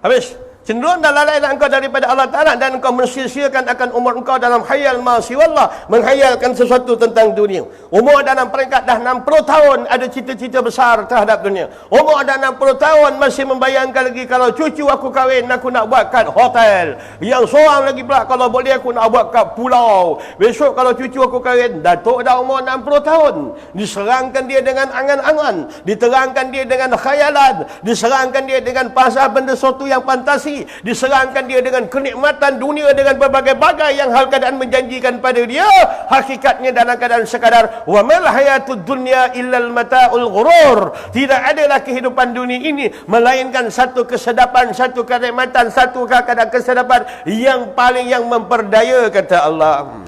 Habis. Cenderung dan lalailah engkau daripada Allah Ta'ala dan engkau mensia-siakan akan umur engkau dalam khayal ma siwallah, menghayalkan sesuatu tentang dunia. Umur dalam peringkat dah 60 tahun ada cita-cita besar terhadap dunia. Umur dah 60 tahun masih membayangkan lagi kalau cucu aku kahwin aku nak buat kat hotel. Yang seorang lagi pula kalau boleh aku nak buat kat pulau. Besok kalau cucu aku kahwin, datuk dah umur 60 tahun. Diserangkan dia dengan angan-angan, diterangkan dia dengan khayalan, diserangkan dia dengan pasal benda sesuatu yang fantasi, diserangkan dia dengan kenikmatan dunia dengan berbagai-bagai yang hal keadaan menjanjikan pada dia. Hakikatnya dalam keadaan sekadar wa mal hayatud dunya illal mata'ul ghurur. Tidak adalah kehidupan dunia ini melainkan satu kesedapan, satu kenikmatan, satu keadaan kesedapan yang paling yang memperdaya, kata Allah.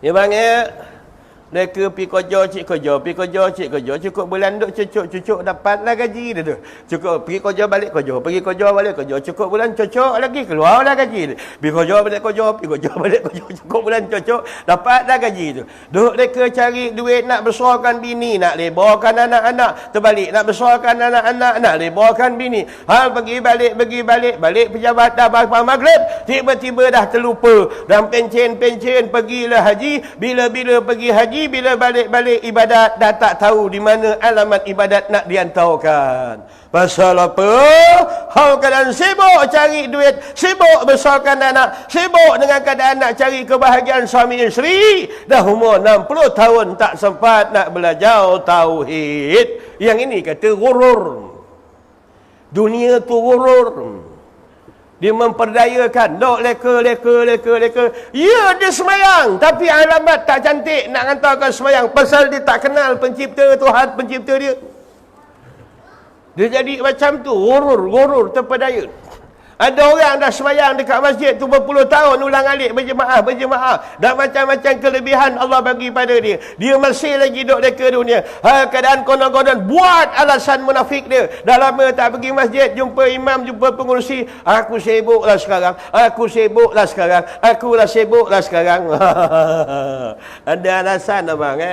Ya bang ya. Mereka pergi kerja, cik kerja, pergi kerja, cik kerja. Cukup bulan duk cucuk dapatlah gaji dia tu. Cukup pergi kerja balik kerja, pergi kerja balik kerja. Cukup bulan cucuk lagi keluarlah gaji dia. Pergi kerja balik kerja, pergi kerja balik kerja. Cukup bulan cucuk dapatlah gaji tu. Duk mereka cari duit nak besarkan bini, nak lebarkan anak-anak. Terbalik nak besarkan anak-anak, nak lebarkan bini. Hal pergi balik pejabat dah maghrib. Tiba-tiba dah terlupa. Dan pencen pergilah haji. Bila-bila pergi haji, bila balik-balik ibadat dah tak tahu di mana alamat ibadat nak dihantarkan. Pasal apa? Hal keadaan sibuk cari duit, sibuk besarkan anak, sibuk dengan keadaan nak cari kebahagiaan suami isteri. Dah umur 60 tahun tak sempat nak belajar tauhid. Yang ini kata ghurur. Dunia tu ghurur. Dia memperdayakan. Dok leka. Ya, dia semayang. Tapi alamat tak cantik nak hantarkan semayang. Pasal dia tak kenal pencipta Tuhan, pencipta dia. Dia jadi macam tu. Gurur, terpedaya. Ada orang dah semayang dekat masjid tu berpuluh tahun ulang alik berjemaah. Dan macam-macam kelebihan Allah bagi pada dia. Dia masih lagi duduk leka dunia. Keadaan konon-konon buat alasan munafik dia. Dah lama tak pergi masjid, jumpa imam, jumpa pengurusi. Aku sibuklah sekarang. Ada alasan abang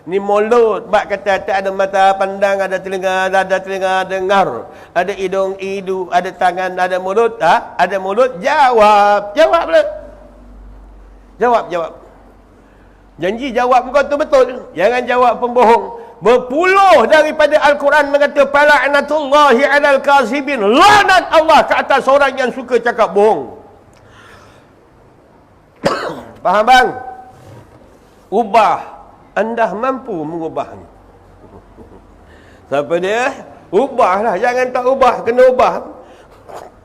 Ni mulut, bak kata tak ada mata pandang, ada telinga dengar, ada hidung hidu, ada tangan, ada mulut, ada mulut, jawab pula. Jawab. Janji jawab kau tu betul. Jangan jawab pembohong. Berpuluh daripada Al-Quran mengata fala'natullahi 'alal kazibin. Laknat Allah ke atas orang yang suka cakap bohong. Faham bang? Ubah. Anda mampu mengubahnya. Siapa dia? Ubahlah. Jangan tak ubah. Kena ubah.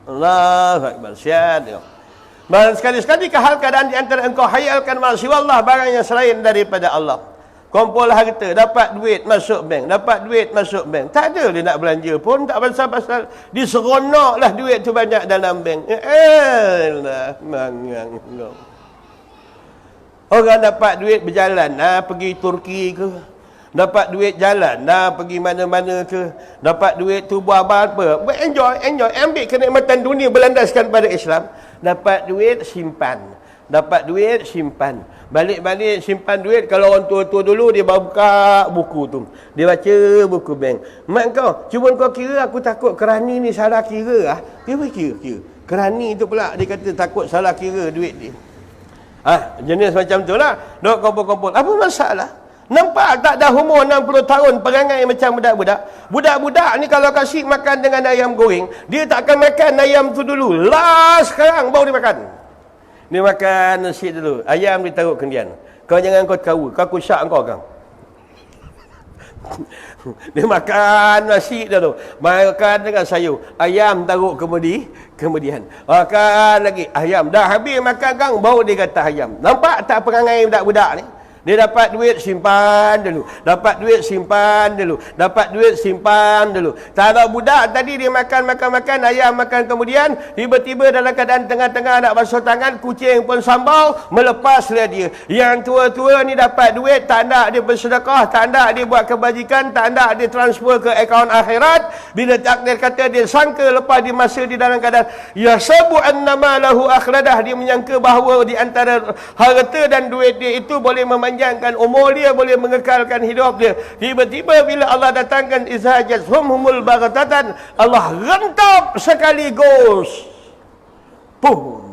Allahu Akbar. Syad. Dan sekali-sekali hal keadaan di antara engkau hayalkan ma'asiwallah, barang yang selain daripada Allah. Kumpul harta, dapat duit masuk bank, dapat duit masuk bank. Tak ada dia nak belanja pun, tak pasal-pasal diseronoklah duit tu banyak dalam bank. Elah, mangang kau. Orang dapat duit berjalan, pergi Turki ke, dapat duit jalan, pergi mana-mana ke, dapat duit tu buat apa? Enjoy, ambil kenikmatan dunia berlandaskan pada Islam. Dapat duit, simpan. Dapat duit, simpan. Balik-balik simpan duit. Kalau orang tua-tua dulu, dia buka buku tu. Dia baca buku bank. Mak kau, cuba kau kira, aku takut kerani ni salah kira. Dia kira. Kerani tu pula, dia kata takut salah kira duit dia. Jenis macam tu lah. Duk kumpul-kumpul. Apa masalah? Nampak tak dah umur 60 tahun perangai macam budak-budak. Budak-budak ni kalau kasih makan dengan ayam goreng, dia tak akan makan ayam tu dulu. Sekarang baru dia makan. Dia makan nasi dulu. Ayam dia taruh kendian. Kau jangan kau tahu. Kau kusak kau kan. Dia makan nasi dulu. Makan dengan sayur. Ayam taruh kemudian. Makan lagi. Ayam. Dah habis makan kang, baru dia kata ayam. Nampak tak perangai budak-budak ni? Dia dapat duit, simpan dulu. Dapat duit, simpan dulu. Dapat duit, simpan dulu. Kalau budak tadi dia makan, ayam makan kemudian, tiba-tiba dalam keadaan tengah-tengah nak basuh tangan, kucing pun sambal, melepaslah dia. Yang tua-tua ni dapat duit, tak nak dia bersedekah, tak nak dia buat kebajikan, tak nak dia transfer ke akaun akhirat. Bila takdir kata dia sangka lepas dia masa di dalam keadaan, yasabu annama lahu akhradah, dia menyangka bahawa di antara harta dan duit dia itu boleh memanjangkan umur dia, boleh mengekalkan hidup dia. Tiba-tiba bila Allah datangkan izajazhumul baghtatan, Allah rentap sekaligus. Puh.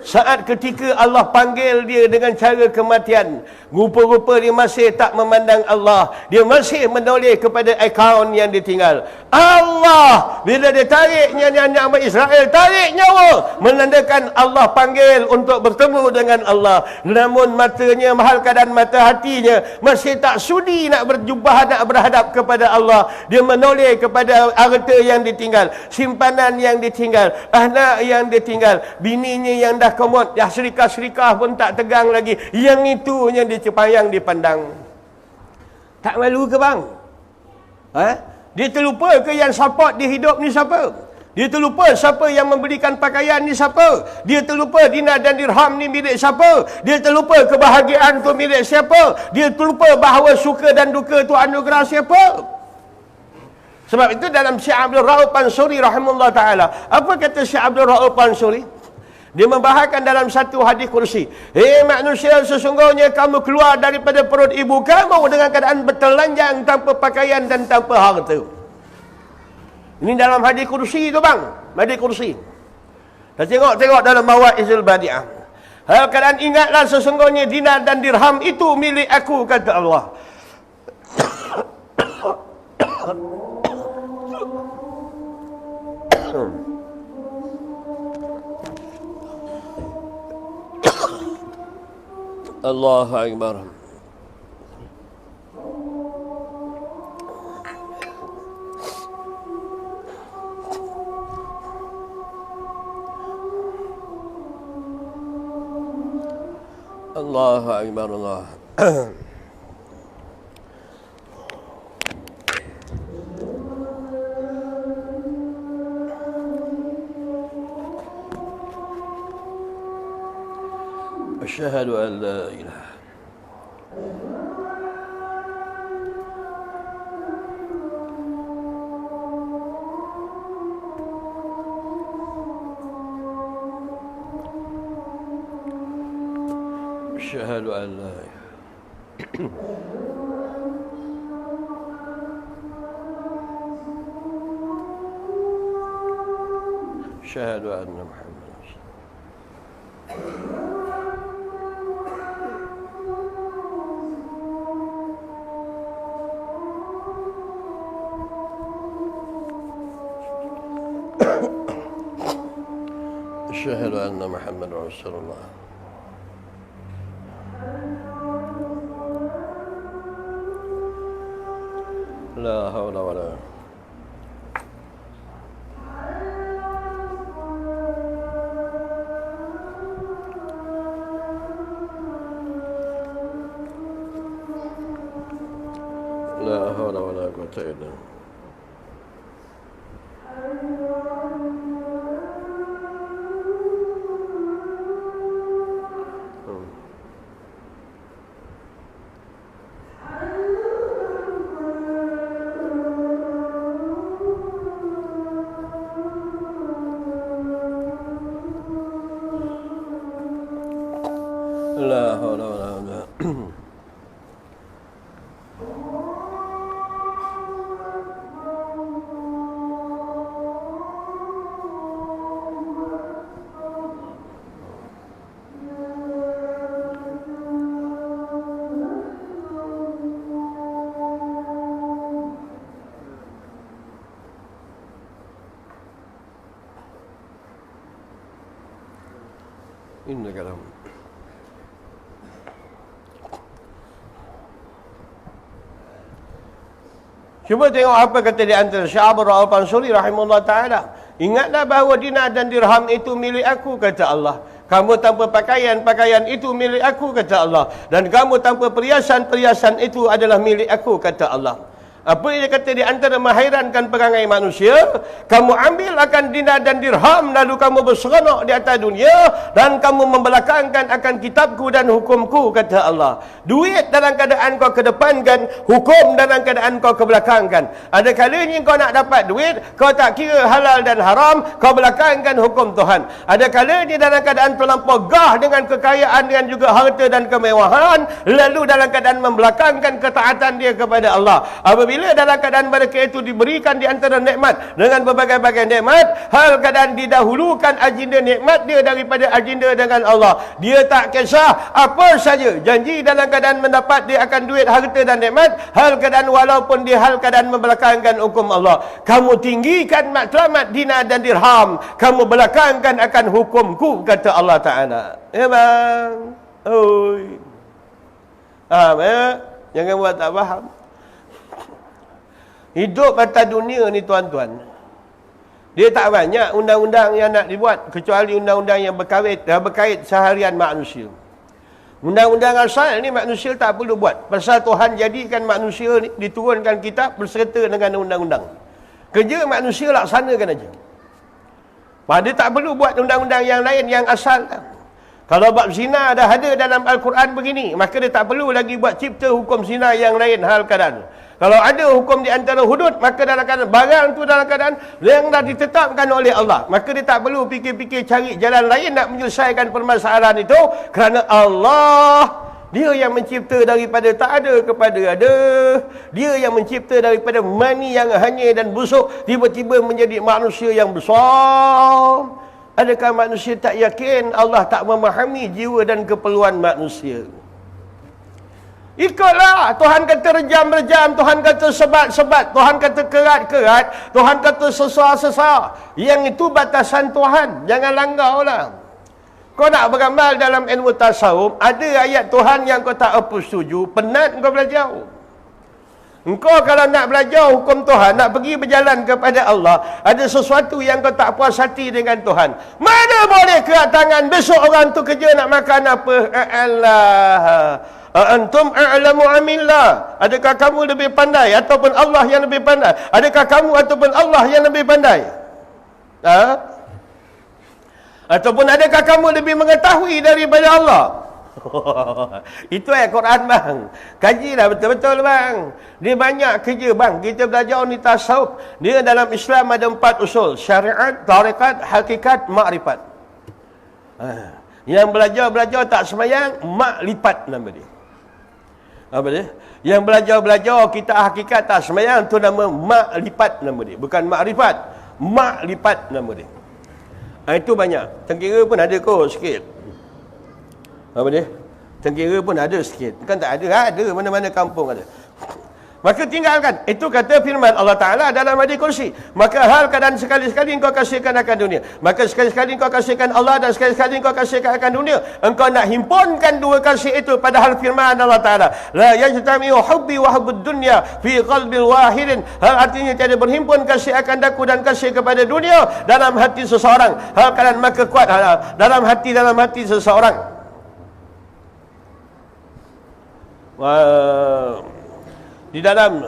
Saat ketika Allah panggil dia dengan cara kematian, rupa-rupa dia masih tak memandang Allah. Dia masih menoleh kepada akaun yang ditinggal. Allah, bila dia tarik nyawa Israel, tarik nyawa, menandakan Allah panggil untuk bertemu dengan Allah. Namun matanya, mahal keadaan mata hatinya, masih tak sudi nak berjumpa, nak berhadap kepada Allah. Dia menoleh kepada harta yang ditinggal, simpanan yang ditinggal, anak yang ditinggal, bininya yang dah komod, ya serikah-serikah pun tak tegang lagi. Yang itu yang dicepayang dipandang. Tak malu ke bang? Dia terlupa ke yang support dia hidup ni siapa? Dia terlupa siapa yang memberikan pakaian ni siapa? Dia terlupa dinar dan dirham ni milik siapa? Dia terlupa kebahagiaan tu milik siapa? Dia terlupa bahawa suka dan duka tu anugerah siapa? Sebab itu dalam Syekh Abdul Rauf Pansuri rahimahullah ta'ala, apa kata Syekh Abdul Rauf Pansuri? Dia membahagikan dalam satu hadis kursi, manusia, sesungguhnya kamu keluar daripada perut ibu kamu dengan keadaan bertelanjang, tanpa pakaian dan tanpa harta. Ini dalam hadis kursi tu bang, hadis kursi. Kita tengok dalam Mawaizul Badi'ah. Hal keadaan ingatlah sesungguhnya dinar dan dirham itu milik aku, kata Allah. Allahu Akbar. Allahu Akbar. Allah. أشهد أن لا إله أشهد أن لا إله أشهد أن محمدا رسول الله. أشهد أن محمد رسول الله. لا حول ولا لا حول ولا قوة إلا بالله. لا حول ولا قوة. إنك لهم Cuba tengok apa kata di antara Sya'ab al-Pansuri rahimahullah ta'ala. Ingatlah bahawa dinar dan dirham itu milik aku, kata Allah. Kamu tanpa pakaian, pakaian itu milik aku, kata Allah. Dan kamu tanpa perhiasan, perhiasan itu adalah milik aku, kata Allah. Apa yang dia kata di antara menghairankan perangai manusia, kamu ambil akan dinar dan dirham, lalu kamu berseronok di atas dunia, dan kamu membelakangkan akan kitabku dan hukumku, kata Allah. Duit dalam keadaan kau kedepankan, hukum dalam keadaan kau kebelakangkan. Ada kalanya kau nak dapat duit, kau tak kira halal dan haram, kau belakangkan hukum Tuhan. Ada kalanya dalam keadaan terlampau gah dengan kekayaan dan juga harta dan kemewahan, lalu dalam keadaan membelakangkan ketaatan dia kepada Allah. Apabila dalam keadaan mereka itu diberikan di antara nikmat dengan berbagai-bagai nikmat, hal keadaan didahulukan agenda nikmat dia daripada agenda dengan Allah. Dia tak kisah apa saja janji dalam keadaan mendapat dia akan duit, harta dan nikmat, hal keadaan walaupun dia hal keadaan membelakangkan hukum Allah. Kamu tinggikan matlamat dinar dan dirham, kamu belakangkan akan hukumku, kata Allah Ta'ala. Ya bang? Oi. Faham ya? Jangan buat tak faham. Hidup atas dunia ni tuan-tuan, dia tak banyak undang-undang yang nak dibuat, kecuali undang-undang yang berkait seharian manusia. Undang-undang asal ni manusia tak perlu buat. Pasal Tuhan jadikan manusia ni diturunkan kitab berserta dengan undang-undang. Kerja manusia laksanakan aja. Dia tak perlu buat undang-undang yang lain yang asal. Kalau bab zina dah ada dalam Al-Quran begini, maka dia tak perlu lagi buat cipta hukum zina yang lain hal keadaan. Kalau ada hukum di antara hudud, maka dalam keadaan barang tu dalam keadaan yang dah ditetapkan oleh Allah, maka dia tak perlu fikir-fikir cari jalan lain nak menyelesaikan permasalahan itu, kerana Allah, dia yang mencipta daripada tak ada kepada ada. Dia yang mencipta daripada mani yang hanyir dan busuk, tiba-tiba menjadi manusia yang besar. Adakah manusia tak yakin Allah tak memahami jiwa dan keperluan manusia? Ikutlah. Tuhan kata rejam-rejam, Tuhan kata sebat-sebat, Tuhan kata kerat-kerat, Tuhan kata sesar-sesar. Yang itu batasan Tuhan, jangan langgarlah. Kau nak beramal dalam ilmu tasawuf, ada ayat Tuhan yang kau tak apa setuju, penat kau belajar. Engkau kalau nak belajar hukum Tuhan, nak pergi berjalan kepada Allah, ada sesuatu yang kau tak puas hati dengan Tuhan, mana boleh kerat tangan, besok orang tu kerja nak makan apa? Allah, antum a'lamu amillah. Adakah kamu lebih pandai ataupun Allah yang lebih pandai? Adakah kamu ataupun Allah yang lebih pandai? Ataupun adakah kamu lebih mengetahui daripada Allah? Itu ayat Quran bang. Kajilah betul-betul bang. Dia banyak kerja bang. Kita belajar ni tasawuf. Dia dalam Islam ada 4 usul: syariat, tarikat, hakikat, makrifat. Yang belajar tak semayang, makrifat nama dia. Apa dia? Yang belajar kita hakikat tak semayang, tu nama makrifat nama dia. Bukan makrifat, makrifat nama dia. Itu banyak. Tengkira pun ada kot sikit. Apa dia? Tengkira pun ada sikit. Bukan tak ada, ada. Mana-mana kampung ada. Maka tinggalkan. Itu kata firman Allah Ta'ala dalam hadis kursi. Maka hal keadaan sekali-sekali engkau kasihkan akan dunia. Maka sekali-sekali engkau kasihkan Allah dan sekali-sekali engkau kasihkan akan dunia. Engkau nak himpunkan dua kasih itu, padahal firman Allah Ta'ala, la yajtami'u hubbi wa hubbud dunya fi qalbil wahidin. Hal artinya tiada berhimpun kasih akan daku dan kasih kepada dunia dalam hati seseorang. Hal keadaan maka kuat dalam hati seseorang. Di dalam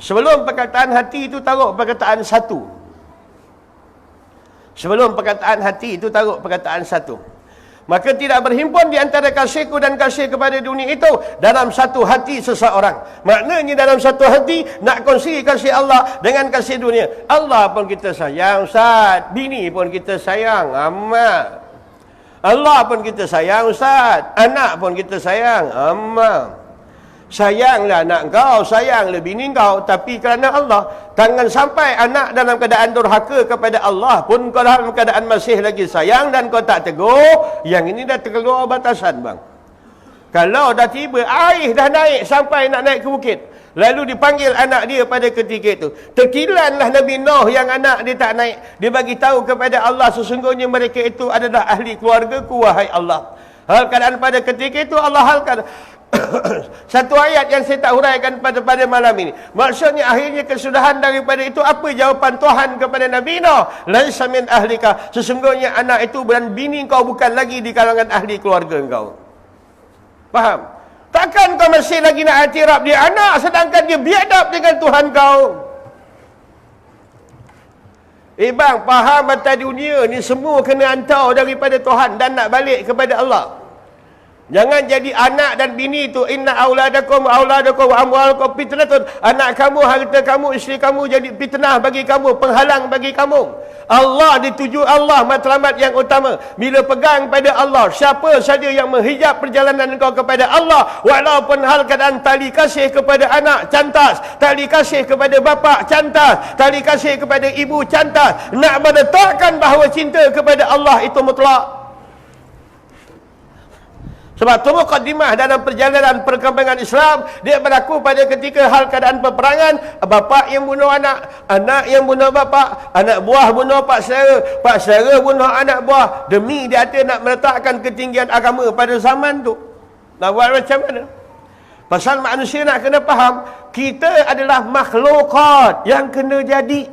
sebelum perkataan hati itu taruh perkataan satu. Sebelum perkataan hati itu taruh perkataan satu. Maka tidak berhimpun di antara kasihku dan kasih kepada dunia itu dalam satu hati seseorang. Maknanya dalam satu hati nak kongsi kasih Allah dengan kasih dunia. Allah pun kita sayang, Ustaz. Bini pun kita sayang, amat. Allah pun kita sayang, Ustaz. Anak pun kita sayang, amat. Sayanglah anak kau, sayanglah bini kau, tapi kerana Allah, jangan sampai anak dalam keadaan durhaka kepada Allah pun kau dalam keadaan masih lagi sayang dan kau tak tegur. Yang ini dah terkeluar batasan, bang. Kalau dah tiba air dah naik sampai nak naik ke bukit, lalu dipanggil anak dia pada ketika itu, terkilanlah Nabi Nuh yang anak dia tak naik. Dia bagi tahu kepada Allah, sesungguhnya mereka itu adalah ahli keluargaku, wahai Allah. Hal keadaan pada ketika itu Allah halkan satu ayat yang saya tak huraikan pada malam ini. Maksudnya akhirnya kesudahan daripada itu, apa jawapan Tuhan kepada Nabi Nuh? Laisa min ahlika, sesungguhnya anak itu dan bini kau bukan lagi di kalangan ahli keluarga kau. Faham? Takkan kau masih lagi nak i'tiraf dia anak sedangkan dia biadab dengan Tuhan kau? Bang, faham mata dunia ni semua kena hantar daripada Tuhan dan nak balik kepada Allah. Jangan jadi anak dan bini itu, inna auladakum wa amwalakum fitnatun. Anak kamu, harta kamu, isteri kamu jadi fitnah bagi kamu, penghalang bagi kamu. Allah dituju Allah matlamat yang utama. Bila pegang pada Allah, siapa saja yang menghijab perjalanan kau kepada Allah, walaupun hal keadaan tali kasih kepada anak cantas, tali kasih kepada bapa cantas, tali kasih kepada ibu cantas, nak menetapkan bahawa cinta kepada Allah itu mutlak. Sebab itu mukadimah dalam perjalanan perkembangan Islam, dia berlaku pada ketika hal keadaan peperangan, bapa yang bunuh anak yang bunuh bapa, anak buah bunuh pak saudara bunuh anak buah, demi dia ada nak meletakkan ketinggian agama pada zaman tu. Nak buat macam mana? Pasal manusia nak kena faham, kita adalah makhlukat yang kena jadi.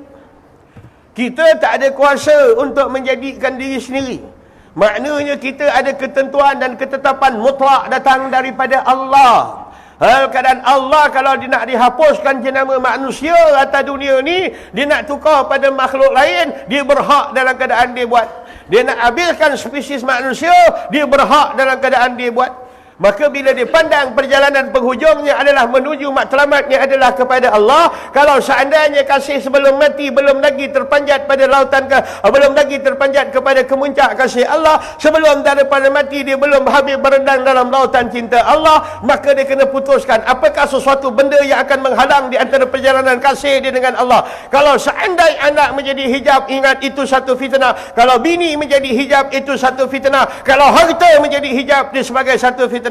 Kita tak ada kuasa untuk menjadikan diri sendiri. Maknanya kita ada ketentuan dan ketetapan mutlak datang daripada Allah. Hal keadaan Allah kalau dia nak dihapuskan jenama manusia atas dunia ni, dia nak tukar pada makhluk lain, dia berhak dalam keadaan dia buat. Dia nak habiskan spesies manusia, dia berhak dalam keadaan dia buat. Maka bila dipandang perjalanan penghujungnya adalah menuju matlamatnya adalah kepada Allah, kalau seandainya kasih sebelum mati belum lagi terpanjat pada lautan belum lagi terpanjat kepada kemuncak kasih Allah, sebelum daripada mati dia belum habis berendang dalam lautan cinta Allah, maka dia kena putuskan apakah sesuatu benda yang akan menghalang di antara perjalanan kasih dia dengan Allah. Kalau seandainya anak menjadi hijab, ingat itu satu fitnah. Kalau bini menjadi hijab, itu satu fitnah. Kalau harta menjadi hijab, dia sebagai satu fitnah.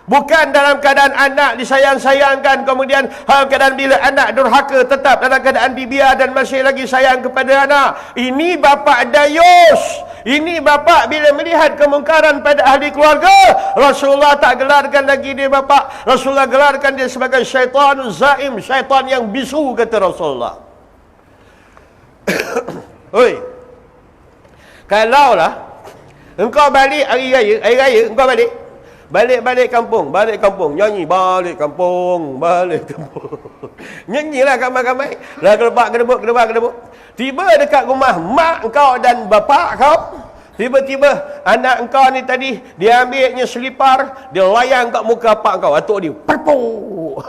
Bukan dalam keadaan anak disayang-sayangkan, kemudian hal keadaan bila anak durhaka tetap dalam keadaan dibiar dan masih lagi sayang kepada anak. Ini bapa dayus. Ini bapa bila melihat kemungkaran pada ahli keluarga, Rasulullah tak gelarkan lagi dia bapa. Rasulullah gelarkan dia sebagai syaitan zaim, syaitan yang bisu, kata Rasulullah. Oi. Kalaulah engkau balik hari raya engkau balik kampung, nyanyi balik kampung, nyanyilah ramai-ramai, lah gedebuk. Tiba dekat rumah mak kau dan bapa kau, tiba-tiba anak kau ni tadi dia ambilnya selipar, dia layang kat muka pak kau, atuk dia perpuk.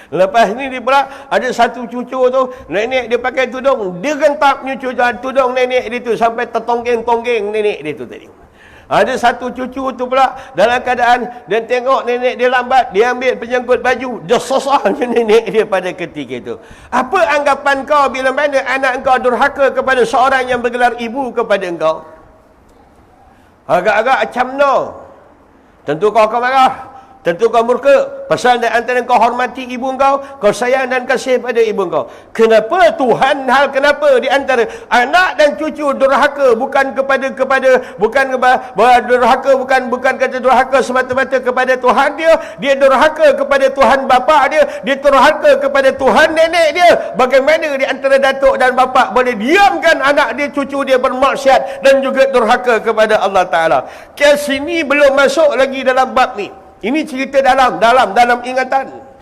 Lepas ni dia pula ada satu cucu tu, nenek dia pakai tudung, dia gentapnya tudung nenek dia tu sampai tertonggeng-tonggeng nenek dia tu tadi. Ada satu cucu tu pula dalam keadaan dia tengok nenek dia lambat, dia ambil penjangkut baju, dia sosahnya nenek dia pada ketika itu. Apa anggapan kau bila mana anak kau durhaka kepada seorang yang bergelar ibu kepada engkau? Agak-agak macam no. Tentu kau akan marah. Tentu kau murka. Pasal di antara kau hormati ibu kau sayang dan kasih pada ibu kau. Kenapa Tuhan kenapa di antara anak dan cucu durhaka bukan durhaka bukan kata durhaka semata-mata kepada Tuhan dia durhaka kepada Tuhan bapa dia durhaka kepada Tuhan nenek dia. Bagaimana di antara datuk dan bapa boleh diamkan anak dia, cucu dia bermaksiat dan juga durhaka kepada Allah Ta'ala. Ke sini belum masuk lagi dalam bab ni. Ini cerita dalam ingatan.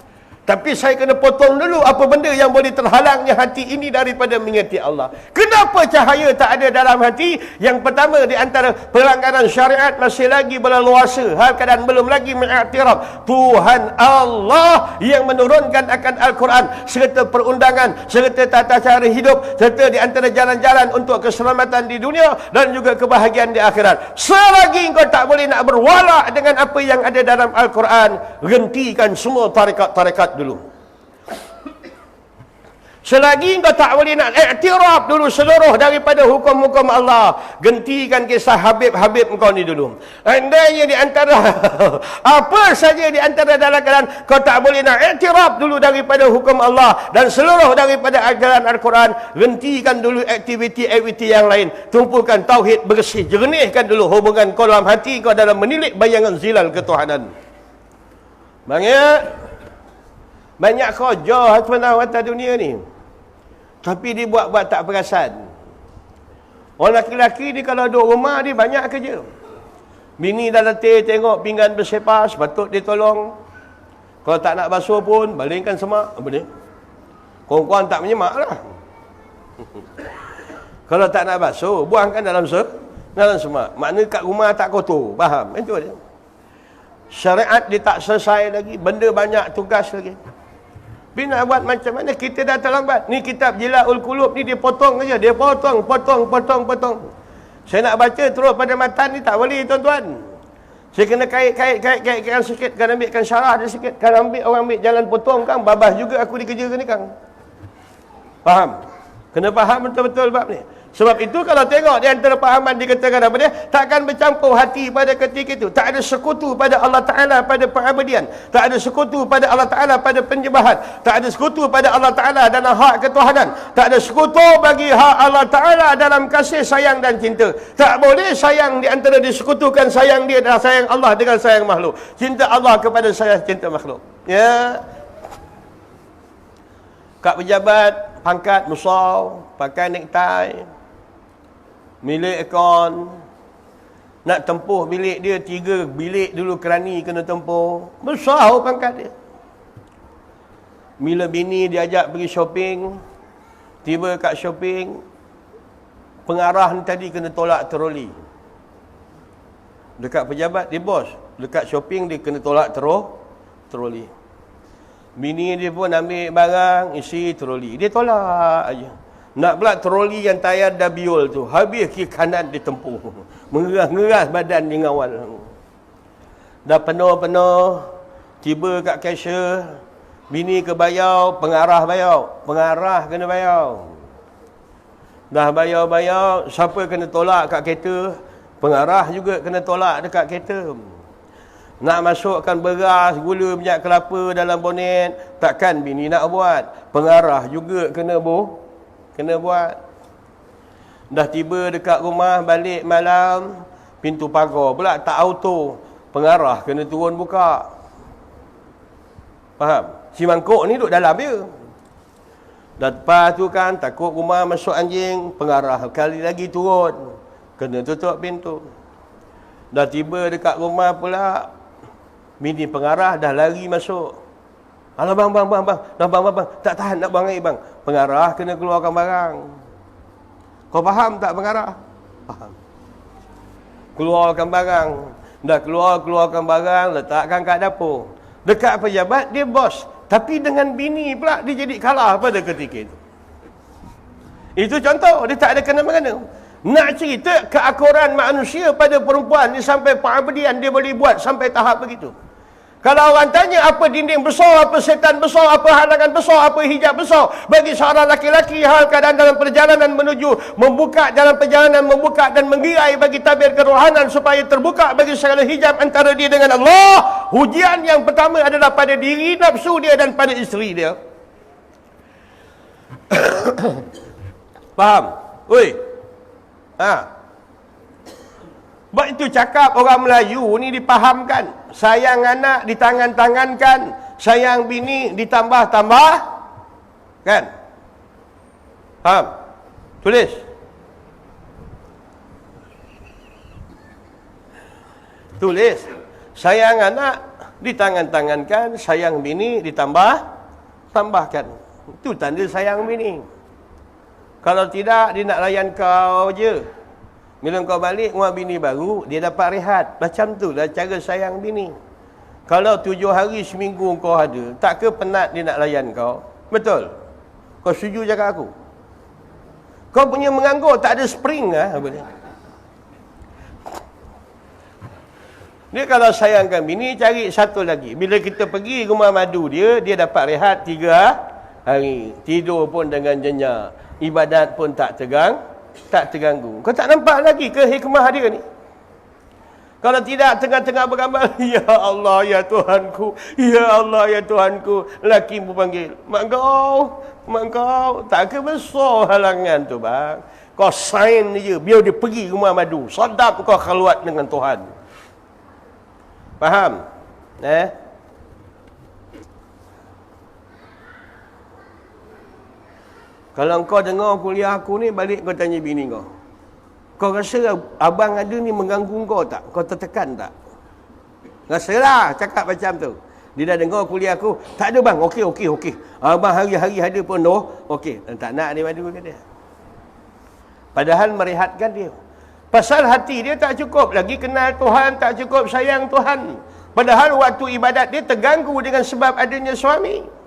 Tapi saya kena potong dulu apa benda yang boleh terhalangnya hati ini daripada mengingati Allah. Kenapa cahaya tak ada dalam hati? Yang pertama di antara pelanggaran syariat masih lagi berleluasa. Hal keadaan belum lagi mengiktiraf Tuhan Allah yang menurunkan akan Al-Quran serta perundangan, serta tata cara hidup, serta di antara jalan-jalan untuk keselamatan di dunia dan juga kebahagiaan di akhirat. Selagi engkau tak boleh nak berwala dengan apa yang ada dalam Al-Quran, hentikan semua tarekat-tarekat dulu. Selagi engkau tak boleh nak iktiraf dulu seluruh daripada hukum-hukum Allah, hentikan kisah Habib-Habib engkau ni dulu. Andainya di antara apa saja di antara dalam keadaan kau tak boleh nak iktiraf dulu daripada hukum Allah dan seluruh daripada ajaran Al-Quran, hentikan dulu aktiviti-aktiviti yang lain. Tumpukan tauhid bersih, jernihkan dulu hubungan kau dalam hati kau dalam menilik bayangan zilal ketuhanan. Banyak kerja atas dunia ni, tapi dia buat tak perasan. Orang lelaki ni kalau duduk rumah dia banyak kerja. Bini dah letih tengok pinggan bersepah, sepatut dia tolong. Kalau tak nak basuh pun balingkan semak. Apa dia? Korang tak menyemak lah. Kalau tak nak basuh, buangkan dalam semak. Maknanya kat rumah tak kotor. Faham? Itu dia. Syariat dia tak selesai lagi, benda banyak tugas lagi. Tapi nak buat macam mana? Kita dah terlambat. Ni kitab Jilaul Qulub ni dia potong saja. Dia potong. Saya nak baca terus pada matan ni tak boleh tuan-tuan. Saya kena kait-kaitkan sikit. Kan ambilkan syarah dia sikit. Kan orang ambil jalan potong kan. Babas juga aku dikerja ni kan. Faham? Kena faham betul-betul bab ni. Sebab itu kalau tengok di antara pahaman dikatakan apa dia, takkan bercampur hati pada ketika itu. Tak ada sekutu pada Allah Ta'ala pada pengabdian. Tak ada sekutu pada Allah Ta'ala pada penyembahan. Tak ada sekutu pada Allah Ta'ala dalam hak ketuhanan. Tak ada sekutu bagi hak Allah Ta'ala dalam kasih sayang dan cinta. Tak boleh sayang di antara disekutukan sayang dia adalah sayang Allah dengan sayang makhluk. Cinta Allah kepada sayang cinta makhluk. Ya. Kak pejabat, pangkat musau, pakai necktie, milik akon, nak tempuh bilik dia 3 bilik dulu kerani kena tempuh. Besar pangkat dia. Bila bini diajak pergi shopping, tiba kat shopping, pengarah ni tadi kena tolak troli. Dekat pejabat dia bos, dekat shopping dia kena tolak troli. Bini dia pun ambil barang, isi troli. Dia tolak aja. Nak pula troli yang tayar dah biol tu. Habis kiri kanan ditempuh. Mengeras-ngeras badan dia ngawal. Dah penuh-penuh. Tiba kat cashier. Bini ke bayar, pengarah bayar. Pengarah kena bayar. Dah bayar-bayar, siapa kena tolak kat kereta? Pengarah juga kena tolak dekat kereta. Nak masukkan beras, gula, minyak kelapa dalam bonet, takkan bini nak buat. Pengarah juga kena buat. Dah tiba dekat rumah, balik malam, pintu pagar pula tak auto. Pengarah kena turun buka. Faham? Si mangkuk ni duduk dalam dia. Dah lepas tu kan, takut rumah masuk anjing, pengarah kali lagi turun. Kena tutup pintu. Dah tiba dekat rumah pula, bini pengarah dah lari masuk. Alah bang. Tak tahan nak buang air bang. Pengarah kena keluarkan barang. Kau faham tak pengarah? Faham. Keluarkan barang. Dah keluarkan barang, letakkan kat dapur. Dekat pejabat dia bos. Tapi dengan bini pula dia jadi kalah pada ketika itu. Itu contoh, dia tak ada kena-mengena. Nak cerita keakuran manusia pada perempuan ni sampai pengabdian dia boleh buat sampai tahap begitu. Kalau orang tanya apa dinding besar, apa setan besar, apa halangan besar, apa hijab besar bagi seorang laki-laki hal keadaan dalam perjalanan menuju membuka dalam perjalanan membuka dan menggirai bagi tabir kerohanan supaya terbuka bagi segala hijab antara dia dengan Allah. Ujian yang pertama adalah pada diri nafsu dia dan pada isteri dia. Faham? Oi. Sebab itu cakap orang Melayu ni dipahamkan. Sayang anak ditangan-tangankan, sayang bini ditambah-tambah. Kan? Faham? Tulis. Tulis. Sayang anak ditangan-tangankan, sayang bini ditambahkan. Itu tanda sayang bini. Kalau tidak, dia nak layan kau je. Bila kau balik, rumah bini baru, dia dapat rehat. Macam tu lah cara sayang bini. Kalau 7 hari seminggu kau ada, tak ke penat dia nak layan kau? Betul? Kau setuju cakap aku? Kau punya menganggur, tak ada spring lah. Dia kalau sayangkan bini, cari satu lagi. Bila kita pergi rumah madu dia, dia dapat rehat 3 hari. Tidur pun dengan jenyak. Ibadat pun tak terganggu. Kau tak nampak lagi ke hikmah dia ni? Kalau tidak, tengah-tengah beramal, ya Allah, ya Tuhanku, ya Allah, ya Tuhanku, laki pun panggil, mak kau, tak ke besar halangan tu bang. Kau sign je, biar dia pergi rumah madu, sedap kau khaluat dengan Tuhan. Faham? Kalau kau dengar kuliah aku ni, balik kau tanya bini kau. Kau rasa abang ada ni mengganggu kau tak? Kau tertekan tak? Rasalah cakap macam tu. Dia dah dengar kuliah aku, tak ada bang, okey. Abang hari-hari ada pun okey. Tak nak dia madu ke dia. Padahal merehatkan dia. Pasal hati dia tak cukup lagi kenal Tuhan, tak cukup sayang Tuhan. Padahal waktu ibadat dia terganggu dengan sebab adanya suami.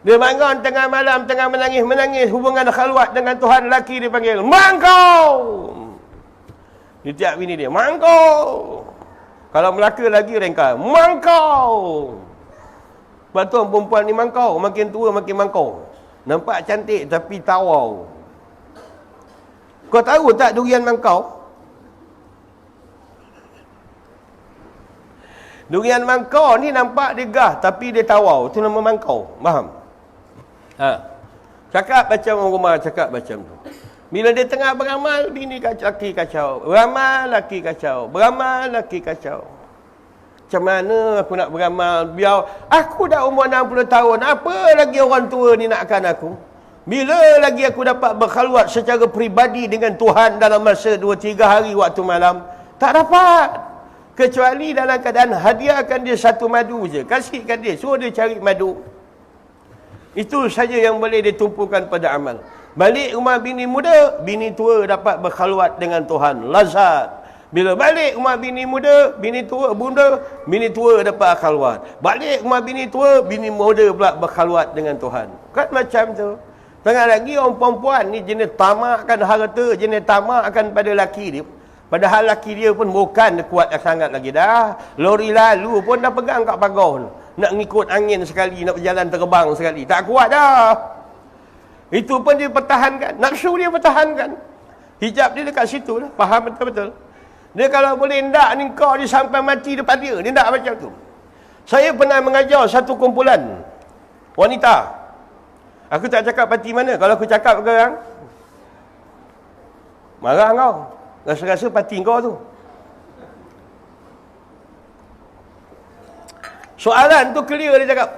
Dia bangun tengah malam, tengah menangis hubungan khalwat dengan Tuhan, lelaki dia panggil, mangkau! Dia tiap bini dia, mangkau! Kalau Melaka lagi rengkar, mangkau! Sebab tu perempuan ni mangkau, makin tua makin mangkau. Nampak cantik tapi tawau. Kau tahu tak durian mangkau? Durian mangkau ni nampak dia gah tapi dia tawau. Itu nama mangkau. Faham? Cakap macam orang rumah cakap macam tu. Bila dia tengah beramal, bini laki kacau. Beramal, laki kacau. Beramal, laki kacau. Macam mana aku nak beramal? Biar aku dah umur 60 tahun. Apa lagi orang tua ni nakkan aku? Bila lagi aku dapat berkhalwat secara peribadi dengan Tuhan dalam masa 2-3 hari waktu malam? Tak dapat. Kecuali dalam keadaan hadiahkan dia satu madu je. Kasihkan dia. Suruh dia cari madu. Itu saja yang boleh ditumpukan pada amal. Balik rumah bini muda, bini tua dapat berkhalwat dengan Tuhan. Lazat. Bila balik rumah bini muda, bini tua, bini tua dapat khalwat. Balik rumah bini tua, bini muda pula berkhalwat dengan Tuhan. Kan macam tu. Tengah lagi orang perempuan ni jenis tamakkan harta, jenis tamakkan pada laki dia. Padahal laki dia pun bukan kuat sangat lagi dah. Lori lalu pun dah pegang kat pagar. Nak ngikut angin sekali, nak berjalan terbang sekali. Tak kuat dah. Itu pun dia pertahankan. Nafsu dia pertahankan. Hijab dia dekat situ lah. Faham betul-betul. Dia kalau boleh hendak ni kau dia sampai mati depan dia. Dia hendak macam tu. Saya pernah mengajar satu kumpulan wanita. Aku tak cakap parti mana. Kalau aku cakap sekarang, marah kau. Rasa-rasa parti kau tu. Soalan tu clear dia cakap.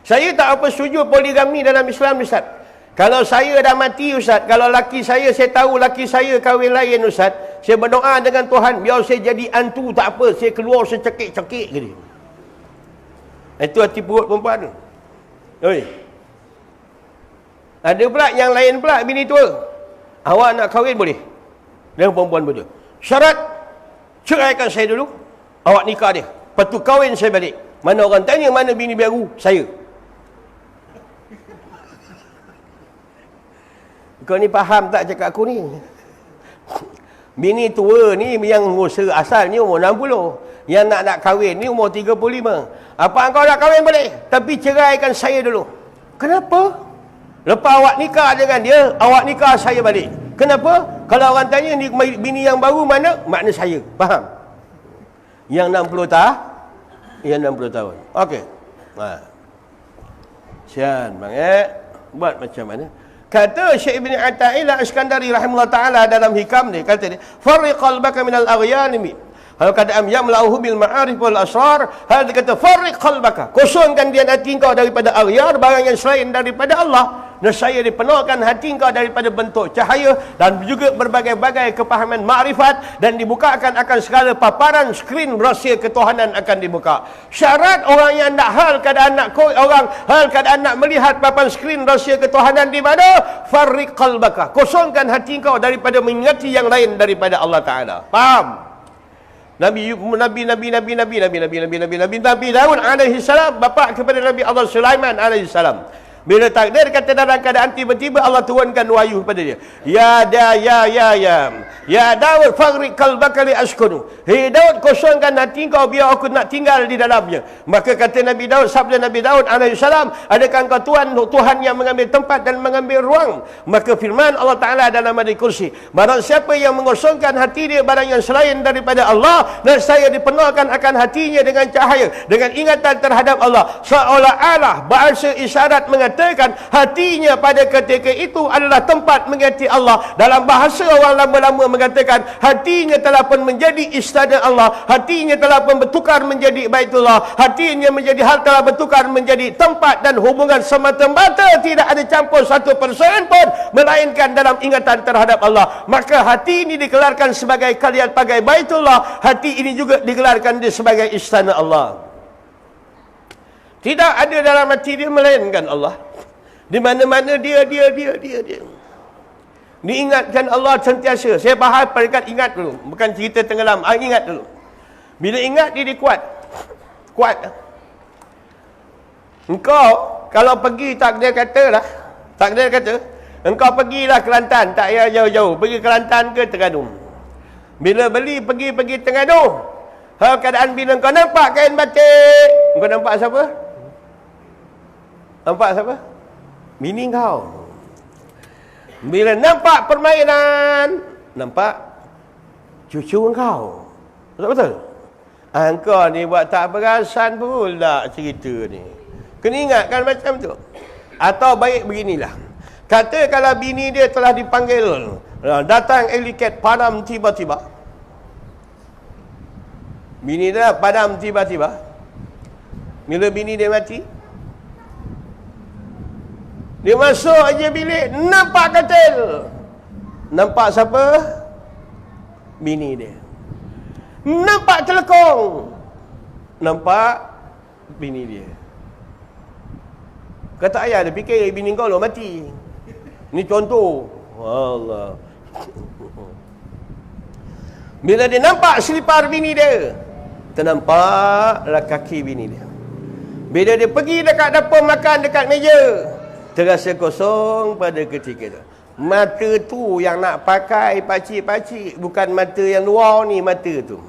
Saya tak apa setuju poligami dalam Islam Ustaz. Kalau saya dah mati Ustaz, kalau laki saya tahu laki saya kahwin lain Ustaz, saya berdoa dengan Tuhan, biar saya jadi hantu tak apa, saya keluar secekik-cekik ke dia. Itu hati perut perempuan tu. Oi. Ada pula yang lain pula, bini tua. Awak nak kahwin boleh? Dengan perempuan muda. Syarat, ceraikan saya dulu, awak nikah dia. Lepas tu kahwin saya balik. Mana orang tanya mana bini baru? Saya. Kau ni faham tak cakap aku ni? Bini tua ni yang usaha asalnya umur 60. yang nak kahwin ni umur 35. Apa engkau nak kahwin boleh, tapi ceraikan saya dulu. Kenapa? Lepas awak nikah dengan dia, awak nikah saya balik. Kenapa? Kalau orang tanya ni bini yang baru mana? Makna saya. Faham? Yang 60 tahun. Yang 60 tahun. Okey. Sian bang buat macam mana? Kata Syekh Ibn Athaillah Iskandari rahimahullah taala dalam hikam dia, kata dia, "Farriq qalbaka minal aghyalimi." Kalau kata yamla'uhu bil ma'arif wal asrar, hal dia kata farriq qalbaka, kosongkan dia hati kau daripada aghyar, barang yang selain daripada Allah. Nescaya dipenuhkan hati kau daripada bentuk cahaya dan juga berbagai-bagai kepahaman makrifat, dan dibukakan akan segala paparan skrin rahsia ketuhanan akan dibuka. Syarat orang yang nak hal keadaan nak melihat papan skrin rahsia ketuhanan di mana? Farriq qalbaka, kosongkan hati kau daripada mengingati yang lain daripada Allah Taala. Faham? Nabi Daud alaihi salam, bapa kepada Nabi Allah Sulaiman alaihi salam. Bila takdir kata dalam keadaan tiba-tiba Allah turunkan wahyu kepada dia. Ya Daud farriq qalbaka li askunu. Hei Daud, kosongkan hati kau biar aku nak tinggal di dalamnya. Maka kata Nabi Daud, sabda Nabi Daud alaihi salam, adakah engkau Tuhan yang mengambil tempat dan mengambil ruang? Maka firman Allah Taala dalam hadis kursi, barang siapa yang mengosongkan hati dia barang yang selain daripada Allah, dan saya dipenuhkan akan hatinya dengan cahaya, dengan ingatan terhadap Allah, seolah-olah bahasa isyarat mengatakan hatinya pada ketika itu adalah tempat mengingati Allah. Dalam bahasa orang lama-lama mengatakan hatinya telah pun menjadi istana Allah, hatinya telah pun bertukar menjadi Baitullah, hatinya menjadi telah bertukar menjadi tempat dan hubungan semata-mata tidak ada campur 1% pun melainkan dalam ingatan terhadap Allah. Maka hati ini digelarkan sebagai kalian pakai Baitullah, hati ini juga digelarkan dia sebagai istana Allah. Tidak ada dalam hati dia melainkan Allah. Di mana-mana dia. Diingatkan Allah sentiasa. Saya bahas peringkat ingat dulu, bukan cerita tenggelam. Ingat dulu. Bila ingat dia kuat. Engkau kalau pergi takdir kata, engkau pergilah Kelantan, tak payah jauh-jauh, pergi Kelantan ke Terengganu. Bila pergi Terengganu, keadaan bila engkau nampak kain batik, engkau nampak siapa? Nampak siapa? Bini kau. Bila nampak permainan, nampak cucu engkau. Betul-betul? Engkau ni buat tak perasan pula cerita ni. Kena ingatkan macam tu. Atau baik beginilah. Kata kalau bini dia telah dipanggil, datang eliket padam tiba-tiba. Bini dia padam tiba-tiba. Bila bini dia mati, dia masuk aja bilik, nampak katil. Nampak siapa? Bini dia. Nampak telekong. Nampak bini dia. Kata ayah dia, fikir bini kau lo mati. Ni contoh. Allah. Bila dia nampak selipar bini dia, ternampaklah kaki bini dia. Bila dia pergi dekat dapur makan dekat meja, terasa kosong pada ketika itu. Mata tu yang nak pakai pakcik-pakcik, bukan mata yang luar ni, mata tu.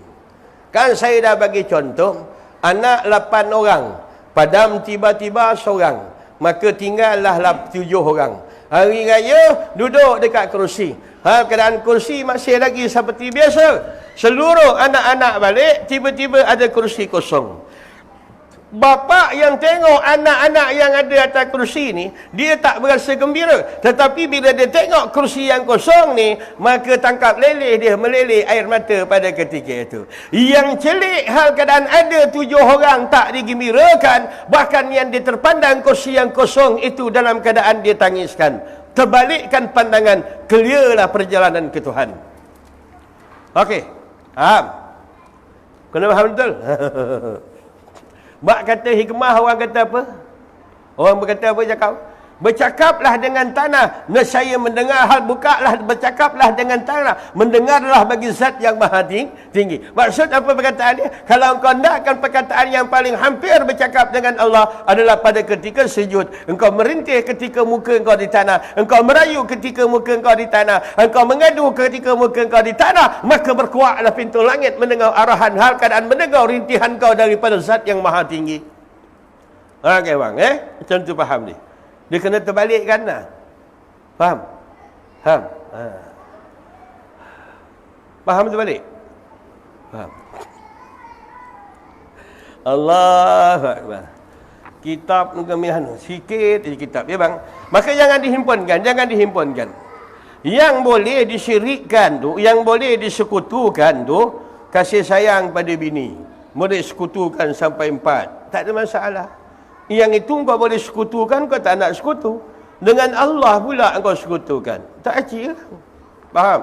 Kan saya dah bagi contoh, anak 8 orang, padam tiba-tiba seorang, maka tinggallah 7 orang. Hari raya duduk dekat kerusi. Keadaan kursi masih lagi seperti biasa. Seluruh anak-anak balik, tiba-tiba ada kerusi kosong. Bapa yang tengok anak-anak yang ada atas kerusi ni, dia tak berasa gembira. Tetapi bila dia tengok kerusi yang kosong ni, maka tangkap leleh dia, meleleh air mata pada ketika itu. Yang celik hal keadaan ada 7 orang tak digembirakan, bahkan yang dia terpandang kerusi yang kosong itu dalam keadaan dia tangiskan. Terbalikkan pandangan, clearlah perjalanan ke Tuhan. Okey, faham? Kena faham betul? Bak kata hikmah, orang kata apa? Orang berkata apa cakap? Bercakaplah dengan tanah, nescaya mendengar hal bukalah, bercakaplah dengan tanah, mendengarlah bagi zat yang maha tinggi. Maksud apa perkataan dia? Kalau engkau hendakkan perkataan yang paling hampir bercakap dengan Allah adalah pada ketika sujud. Engkau merintih ketika muka engkau di tanah, engkau merayu ketika muka engkau di tanah, engkau mengadu ketika muka engkau di tanah, maka berkuatlah pintu langit mendengar arahan hal keadaan mendengar rintihan kau daripada zat yang maha tinggi. Okey bang, macam tu faham ni. Dia kena terbalikkan lah. Faham? Faham? Faham terbalik? Faham. Allahu Akbar. Kitab kemihan sikit je kitab ya bang. Maka jangan dihimpunkan. Yang boleh disyirikkan tu, yang boleh disekutukan tu, kasih sayang pada bini. Boleh sekutukan sampai 4. Tak ada masalah. Yang itu kau boleh sekutukan, kau tak nak sekutu. Dengan Allah pula kau sekutukan. Tak acik lah. Faham?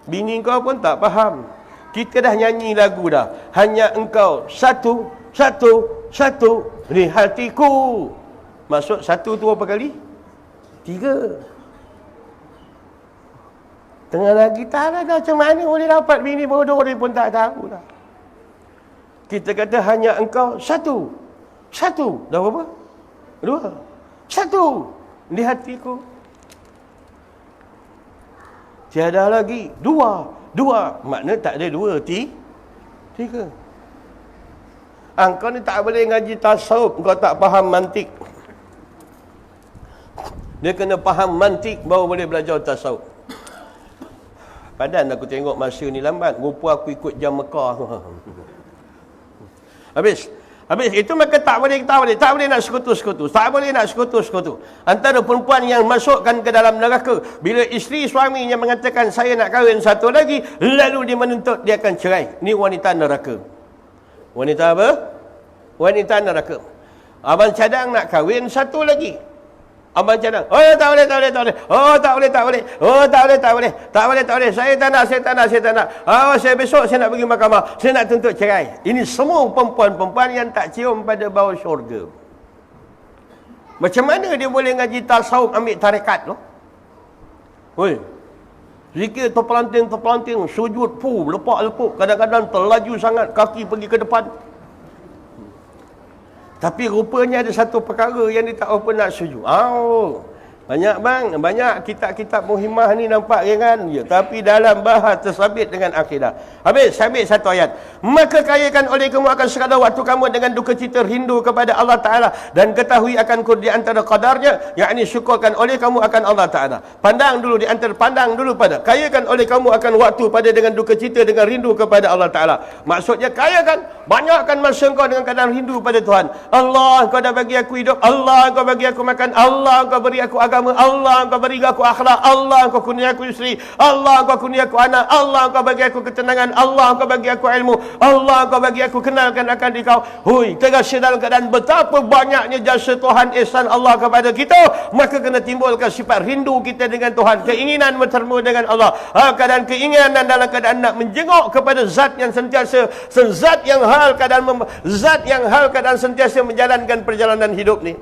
Bini kau pun tak faham. Kita dah nyanyi lagu dah. Hanya engkau satu. Ni hatiku. Maksud satu tu berapa kali? 3. Tengah lagi tak ada macam mana boleh dapat bini bodoh dia pun tak tahu dah. Kita kata hanya engkau satu. Dah berapa? 2. 1 di hatiku. Tiada lagi 2. Makna tak ada 2, 3. Engkau ni tak boleh ngaji tasawuf, engkau tak faham mantik. Dia kena faham mantik baru boleh belajar tasawuf. Padan aku tengok masa ni lambat. Rupa aku ikut jam Mekah. Habis itu maka tak boleh nak sekutu. Antara perempuan yang masukkan ke dalam neraka, bila isteri suaminya mengatakan saya nak kahwin satu lagi, lalu dia menuntut dia akan cerai. Ni wanita neraka. Wanita apa? Wanita neraka. Abang cadang nak kahwin satu lagi. Abang cadang, tak boleh. Saya tak nak. Saya besok saya nak pergi mahkamah. Saya nak tuntut cerai. Ini semua perempuan-perempuan yang tak cium pada bau syurga. Macam mana dia boleh ngaji tasawuf ambil tarekat tu? Zikir terpelanting, sujud lepak-lepuk, kadang-kadang terlaju sangat, kaki pergi ke depan. Tapi rupanya ada satu perkara yang dia tak apa nak sujud. Banyak kitab-kitab muhimmah ni nampak ringan je, tapi dalam bahas tersabit dengan akidah. Habis satu ayat. Maka kayakan oleh kamu akan sekadar waktu kamu dengan duka cita rindu kepada Allah Ta'ala, dan ketahui akan di antara qadarnya, yakni syukurkan oleh kamu akan Allah Ta'ala. Pandang dulu pada kayakan oleh kamu akan waktu pada dengan duka cita dengan rindu kepada Allah Ta'ala. Maksudnya kayakan, banyakkan masa engkau dengan keadaan rindu pada Tuhan. Allah, engkau dah bagi aku hidup. Allah, engkau bagi aku makan. Allah, engkau beri aku agama. Allah, engkau beri aku akhlak. Allah, engkau kurnia aku isteri. Allah, engkau kurnia aku anak. Allah, engkau bagi aku ketenangan. Allah, engkau bagi aku ilmu. Allah, engkau bagi aku kenalkan akan dikau. Terasa dalam keadaan betapa banyaknya jasa Tuhan, ihsan Allah kepada kita, maka kena timbulkan sifat rindu kita dengan Tuhan, keinginan bertemu dengan Allah. Keadaan keinginan dalam keadaan nak menjenguk kepada zat yang sentiasa, zat yang hal keadaan sentiasa menjalankan perjalanan hidup ni.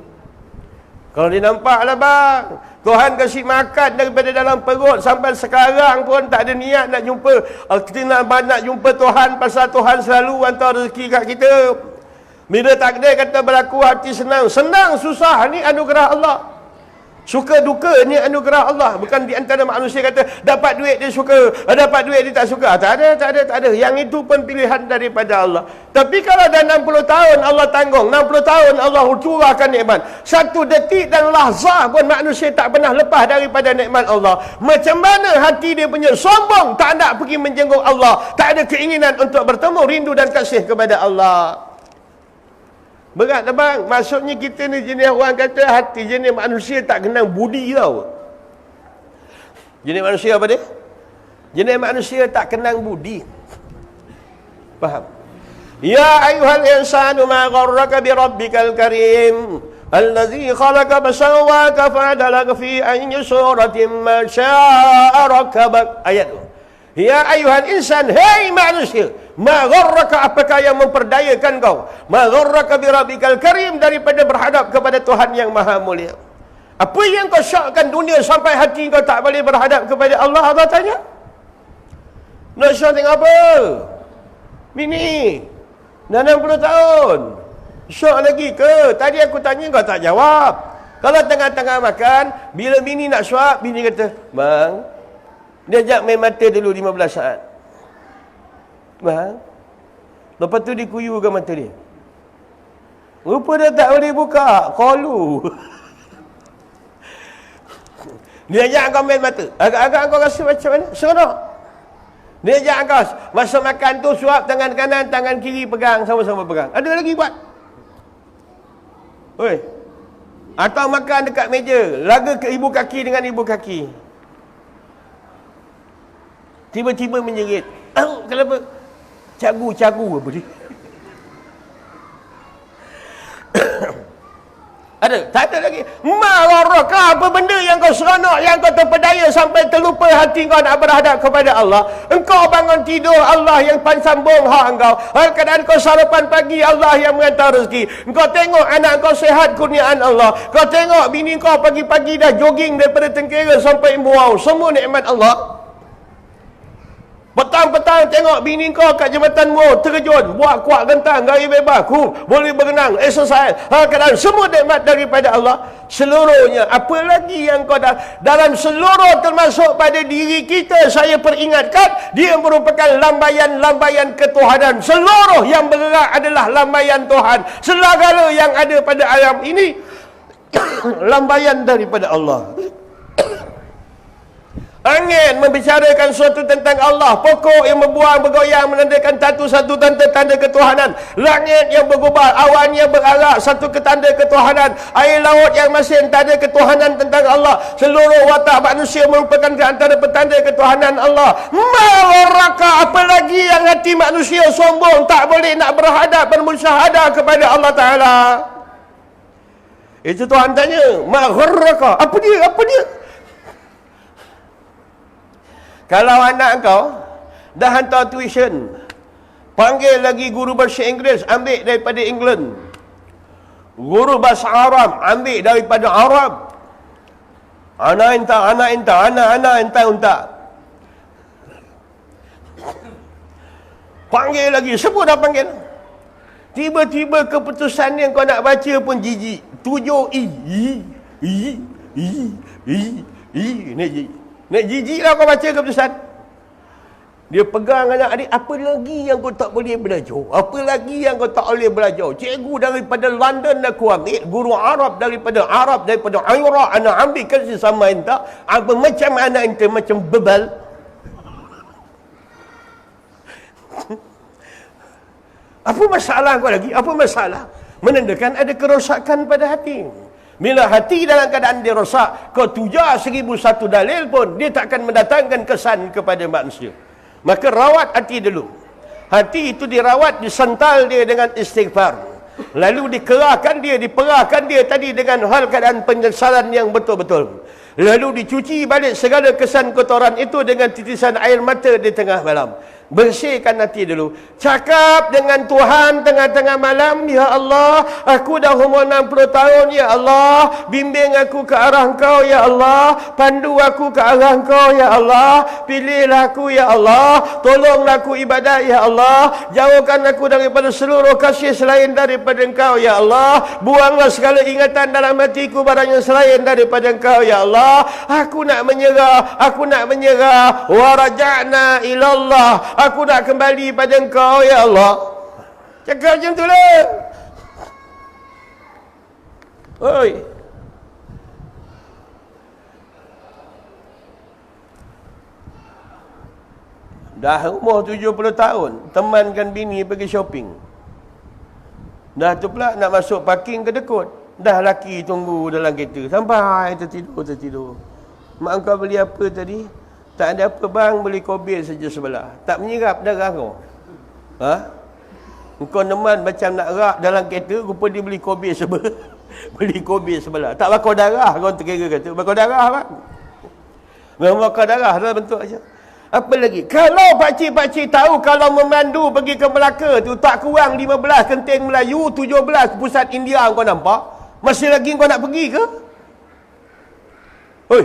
Kalau dia nampaklah bang, Tuhan kasih makan daripada dalam perut, sampai sekarang pun tak ada niat nak jumpa. Kita nak jumpa Tuhan, pasal Tuhan selalu hantar rezeki kat kita. Bila takdir kata berlaku, hati senang susah, ni anugerah Allah. Suka duka ni anugerah Allah. Bukan di antara manusia kata dapat duit dia suka, dapat duit dia tak suka. Tak ada. Yang itu pun pilihan daripada Allah. Tapi kalau dah 60 tahun Allah tanggung, 60 tahun Allah curahkan nikmat, satu detik dan lahzah pun manusia tak pernah lepas daripada nikmat Allah. Macam mana hati dia punya sombong, tak nak pergi menjenguk Allah, tak ada keinginan untuk bertemu, rindu dan kasih kepada Allah. Berat tak bang? Maksudnya kita ni jenis orang kata hati, jenis manusia tak kenal budi tau. Jenis manusia apa dia? Jenis manusia tak kenal budi. Faham? Ya ayuhal insanu ma gharraka bi rabbikal karim allazi khalaqa fasawwaka fa'adalaka fi ayyi suratin ma syaa rakabak. Ayat tu. Ya ayuhal insan, hey manusia, Ma gharraka, apakah yang memperdayakan kau? Ma gharraka bi rabbikal karim, daripada berhadap kepada Tuhan yang maha mulia. Apa yang kau syakkan dunia sampai hati kau tak boleh berhadap kepada Allah? Allah tanya. Nak syak tengok apa? Bini 60 tahun. Syak lagi ke? Tadi aku tanya kau tak jawab. Kalau tengah-tengah makan, bila bini nak suap, bini kata, bang, dia ajak main mata dulu 15 saat. Bang, lepas tu dikuyukan mata dia. Rupa dia tak boleh buka. Kolu. Dia ajak kau main mata. Agak-agak kau rasa macam mana? Seronok. Dia ajak kau masa makan tu suap tangan kanan, tangan kiri pegang, sama-sama pegang. Ada lagi buat. Oi. Atau makan dekat meja, laga ke ibu kaki dengan ibu kaki. Tiba-tiba menjerit. Kenapa? Cagu apa dia? Ada? Tak ada lagi. Mararaka, apa benda yang kau seronok, yang kau terpedaya sampai terlupa hati kau nak berhadap kepada Allah. Engkau bangun tidur, Allah yang pansambung hak engkau. Keadaan kau sarapan pagi, Allah yang mengantar rezeki. Engkau tengok anak kau sehat, kurniaan Allah. Kau tengok bini kau pagi-pagi dah jogging daripada Tengkera sampai Muau. Semua nikmat Allah. Petang-petang tengok bini kau kat Jambatan Muau terjun, buat kuat gentang, gaya bebas, boleh berenang, exercise. Kadang semua nikmat daripada Allah seluruhnya. Apa lagi yang kau dah dalam seluruh, termasuk pada diri kita, saya peringatkan, dia merupakan lambaian-lambaian ketuhanan. Seluruh yang bergerak adalah lambaian Tuhan. Segala yang ada pada alam ini lambaian daripada Allah. Angin membicarakan sesuatu tentang Allah. Pokok yang berbuah bergoyang menandakan satu tanda ketuhanan. Langit yang bergubar, awan yang berarak, satu ketanda ketuhanan. Air laut yang masin, tanda ketuhanan tentang Allah. Seluruh watak manusia merupakan antara petanda ketuhanan Allah. Maraka, apa lagi yang hati manusia sombong, tak boleh nak berhadap bermusyahadah kepada Allah Ta'ala. Itu Tuhan tanya, maraka, apa dia? Kalau anak kau dah hantar tuition, panggil lagi guru bahasa Inggeris, ambil daripada England. Guru bahasa Arab, ambil daripada Arab. Anak entah. Panggil lagi, semua dah panggil. Tiba-tiba keputusan yang kau nak baca pun jijik. 7 Nak jijik lah kau baca keputusan. Dia pegang anak-adik, apa lagi yang kau tak boleh belajar? Apa lagi yang kau tak boleh belajar? Cikgu daripada London aku ambil, guru Arab daripada Iraq anak ambil, kasih sama entah. Apa macam anak ente macam bebal. Apa masalah kau lagi? Apa masalah? Menandakan ada kerosakan pada hati. Bila hati dalam keadaan dia rosak, kau tujar 1001 dalil pun, dia takkan mendatangkan kesan kepada manusia. Maka rawat hati dulu. Hati itu dirawat, disental dia dengan istighfar. Lalu dikerahkan dia, diperahkan dia tadi dengan hal keadaan penyesalan yang betul-betul. Lalu dicuci balik segala kesan kotoran itu dengan titisan air mata di tengah malam. Bersihkan hati dulu. Cakap dengan Tuhan tengah-tengah malam. Ya Allah, aku dah umur 60 tahun. Ya Allah, bimbing aku ke arah Engkau. Ya Allah, pandu aku ke arah Engkau. Ya Allah, pilihlah aku. Ya Allah, tolonglah aku ibadat. Ya Allah, jauhkan aku daripada seluruh kasih selain daripada Engkau. Ya Allah, buanglah segala ingatan dalam hatiku barang yang selain daripada Engkau. Ya Allah, aku nak menyerah. Wa raja'na ilallah, aku nak kembali pada Engkau. Ya Allah, cakap macam tu lah. Oi, dah umur 70 tahun, temankan bini pergi shopping. Dah tu pula nak masuk parking kedekut. Dah laki tunggu dalam kereta sampai tertidur. Mak kau beli apa tadi? Tak ada apa bang, beli kobil saja sebelah. Tak menyerap darah kau. Kau neman macam nak rak dalam kereta, rupa dia beli kobil sebelah. Beli kobil sebelah. Tak bakar darah kau terkira kata. Bakar darah bang. Memang bakar darah dalam bentuk macam. Apa lagi? Kalau pakcik-pakcik tahu kalau memandu pergi ke Melaka tu tak kurang 15 kenting Melayu, 17 pusat India, kau nampak? Masih lagi kau nak pergi ke? Oi.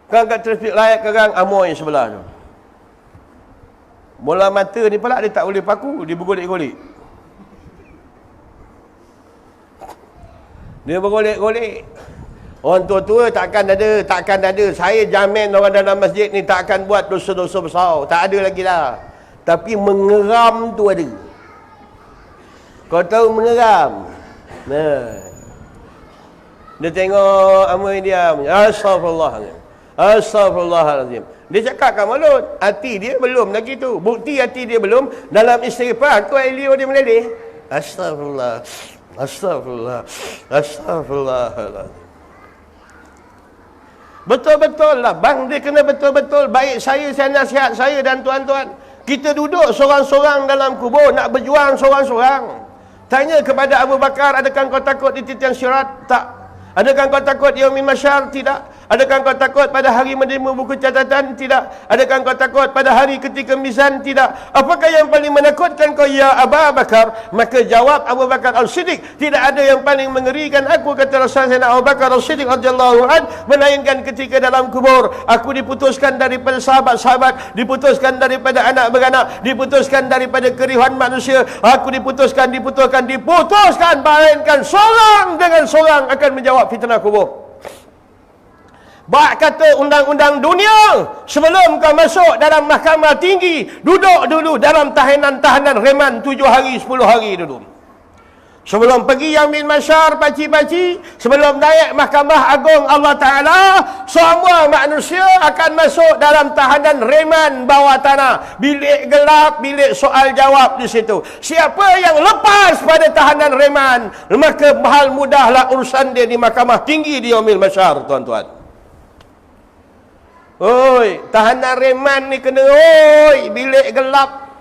Kan kat traffic light kerang Amoy sebelah tu. Bola mata ni pula dia tak boleh paku, dia bergolek-golek. Dia bergolek-golek. Orang tua-tua takkan ada. Saya jamin orang dalam masjid ni tak akan buat dosa-dosa besar. Tak ada lagi dah. Tapi mengeram tu ada. Kau tahu mengeram? Nah. Dia tengok Amoy dia. Astagfirullahalazim. Dia cakap kat mulut. Hati dia belum lagi tu. Bukti hati dia belum. Dalam istighfar tu Elio dia meleleh. Astagfirullah. Betul-betul lah bang, dia kena betul-betul. Baik saya nasihat saya dan tuan-tuan, kita duduk sorang-sorang dalam kubur, nak berjuang sorang-sorang. Tanya kepada Abu Bakar, adakah kau takut di titian syirat? Tak. Adakah kau takut yaumil mahsyar? Tidak. Adakah kau takut pada hari menerima buku catatan? Tidak. Adakah kau takut pada hari ketika mizan? Tidak. Apakah yang paling menakutkan kau ya Abu Bakar? Maka jawab Abu Bakar Al-Siddiq, tidak ada yang paling mengerikan aku, kata Rasulullah Abu Bakar Al-Siddiq radhiyallahu anhu, melainkan ketika dalam kubur aku diputuskan daripada sahabat-sahabat, diputuskan daripada anak beranak, diputuskan daripada keriuhan manusia, aku diputuskan, melainkan seorang dengan seorang akan menjawab fitnah kubur. Bak kata undang-undang dunia, sebelum kau masuk dalam mahkamah tinggi, duduk dulu dalam tahanan reman 7 hari 10 hari dulu. Sebelum pergi yaumil mahsyar, pakcik-pakcik, sebelum naik mahkamah agung Allah Ta'ala, semua manusia akan masuk dalam tahanan reman bawah tanah. Bilik gelap, bilik soal jawab di situ. Siapa yang lepas pada tahanan reman, maka hal mudahlah urusan dia di mahkamah tinggi di yaumil mahsyar, tuan-tuan. Oi, tahanan reman ni kena bilik gelap,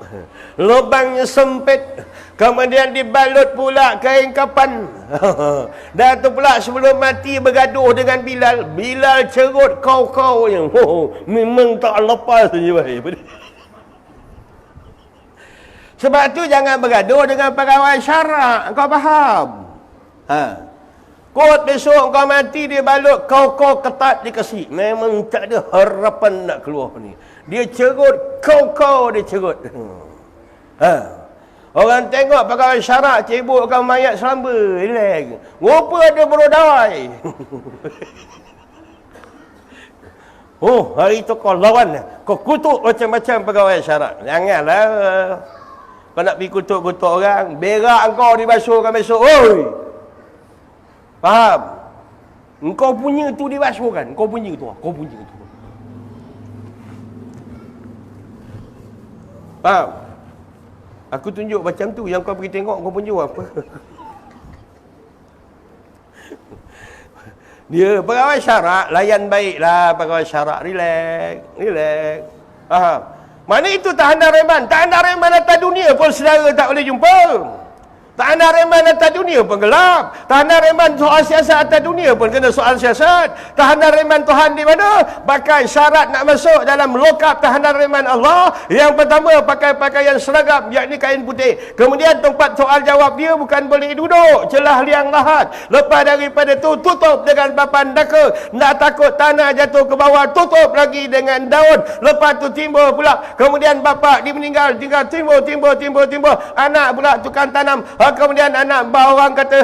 lubangnya sempit, kemudian dibalut pula kain kapan. Dah tu pula sebelum mati bergaduh dengan Bilal cerut kau yang memang tak lepas je baik. Sebab tu jangan bergaduh dengan pegawai syarak, kau faham? Kot besok kau mati, dia balut kau ketat dikasih. Memang tak ada harapan nak keluar ni. Dia cerut kau dia cerut. Orang tengok pegawai syarak cebokkan mayat selamba, relax. Rupa ada berodawai. Hari tu kau lawan, kau kutuk macam-macam pegawai syarak. Janganlah kau nak pergi kutuk-kutuk orang, berak kau dibasuhkan besok. Faham? Engkau punya tu dibasuhkan. Kau punya tu. Faham? Aku tunjuk macam tu, yang kau pergi tengok kau punya apa? Dia pegawai syarak, layan baiklah pegawai syarak, relax. Faham? Mana itu tahanan reman? Tahanan reman atas dunia pun saudara tak boleh jumpa. Tahanan reman atas dunia pun gelap. Tahanan reman soal siasat atas dunia pun kena soal siasat. Tahanan reman Tuhan di mana? Pakai syarat nak masuk dalam lokap tahanan reman Allah. Yang pertama pakai pakaian seragam, yakni kain putih. Kemudian tempat soal jawab dia bukan boleh duduk, celah liang lahat. Lepas daripada tu tutup dengan papan daka. Nak takut tanah jatuh ke bawah, tutup lagi dengan daun. Lepas tu timbul pula. Kemudian bapa dia meninggal, tinggal timbul. Anak pula tukang tanam. Kemudian anak orang kata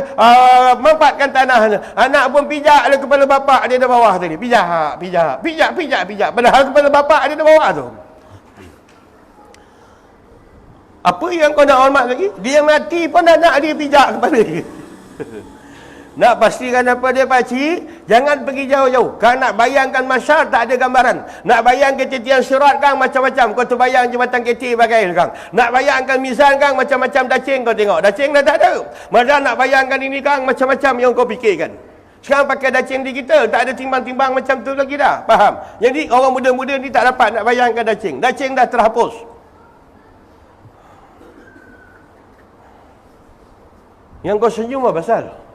mempatkan tanah. Anak pun pijak le kepala bapak dia di bawah tadi. Pijak. Padahal kepala bapak dia di bawah tu. Apa yang kau nak hormat lagi? Dia mati pun nak dia pijak kepala dia. Nak pastikan apa dia pakcik? Jangan pergi jauh-jauh. Kalau nak bayangkan mahsyar tak ada gambaran. Nak bayang ketitian syirat kang macam-macam. Kau terbayang jembatan KT bagai kang. Nak bayangkan mizan kang macam-macam dacing kau tengok. Dacing dah tak ada. Padahal nak bayangkan ini kang macam-macam yang kau fikirkan. Sekarang pakai dacing di kita, tak ada timbang-timbang macam tu lagi dah. Faham? Jadi orang muda-muda ni tak dapat nak bayangkan dacing. Dacing dah terhapus. Yang kau senyum apa pasal?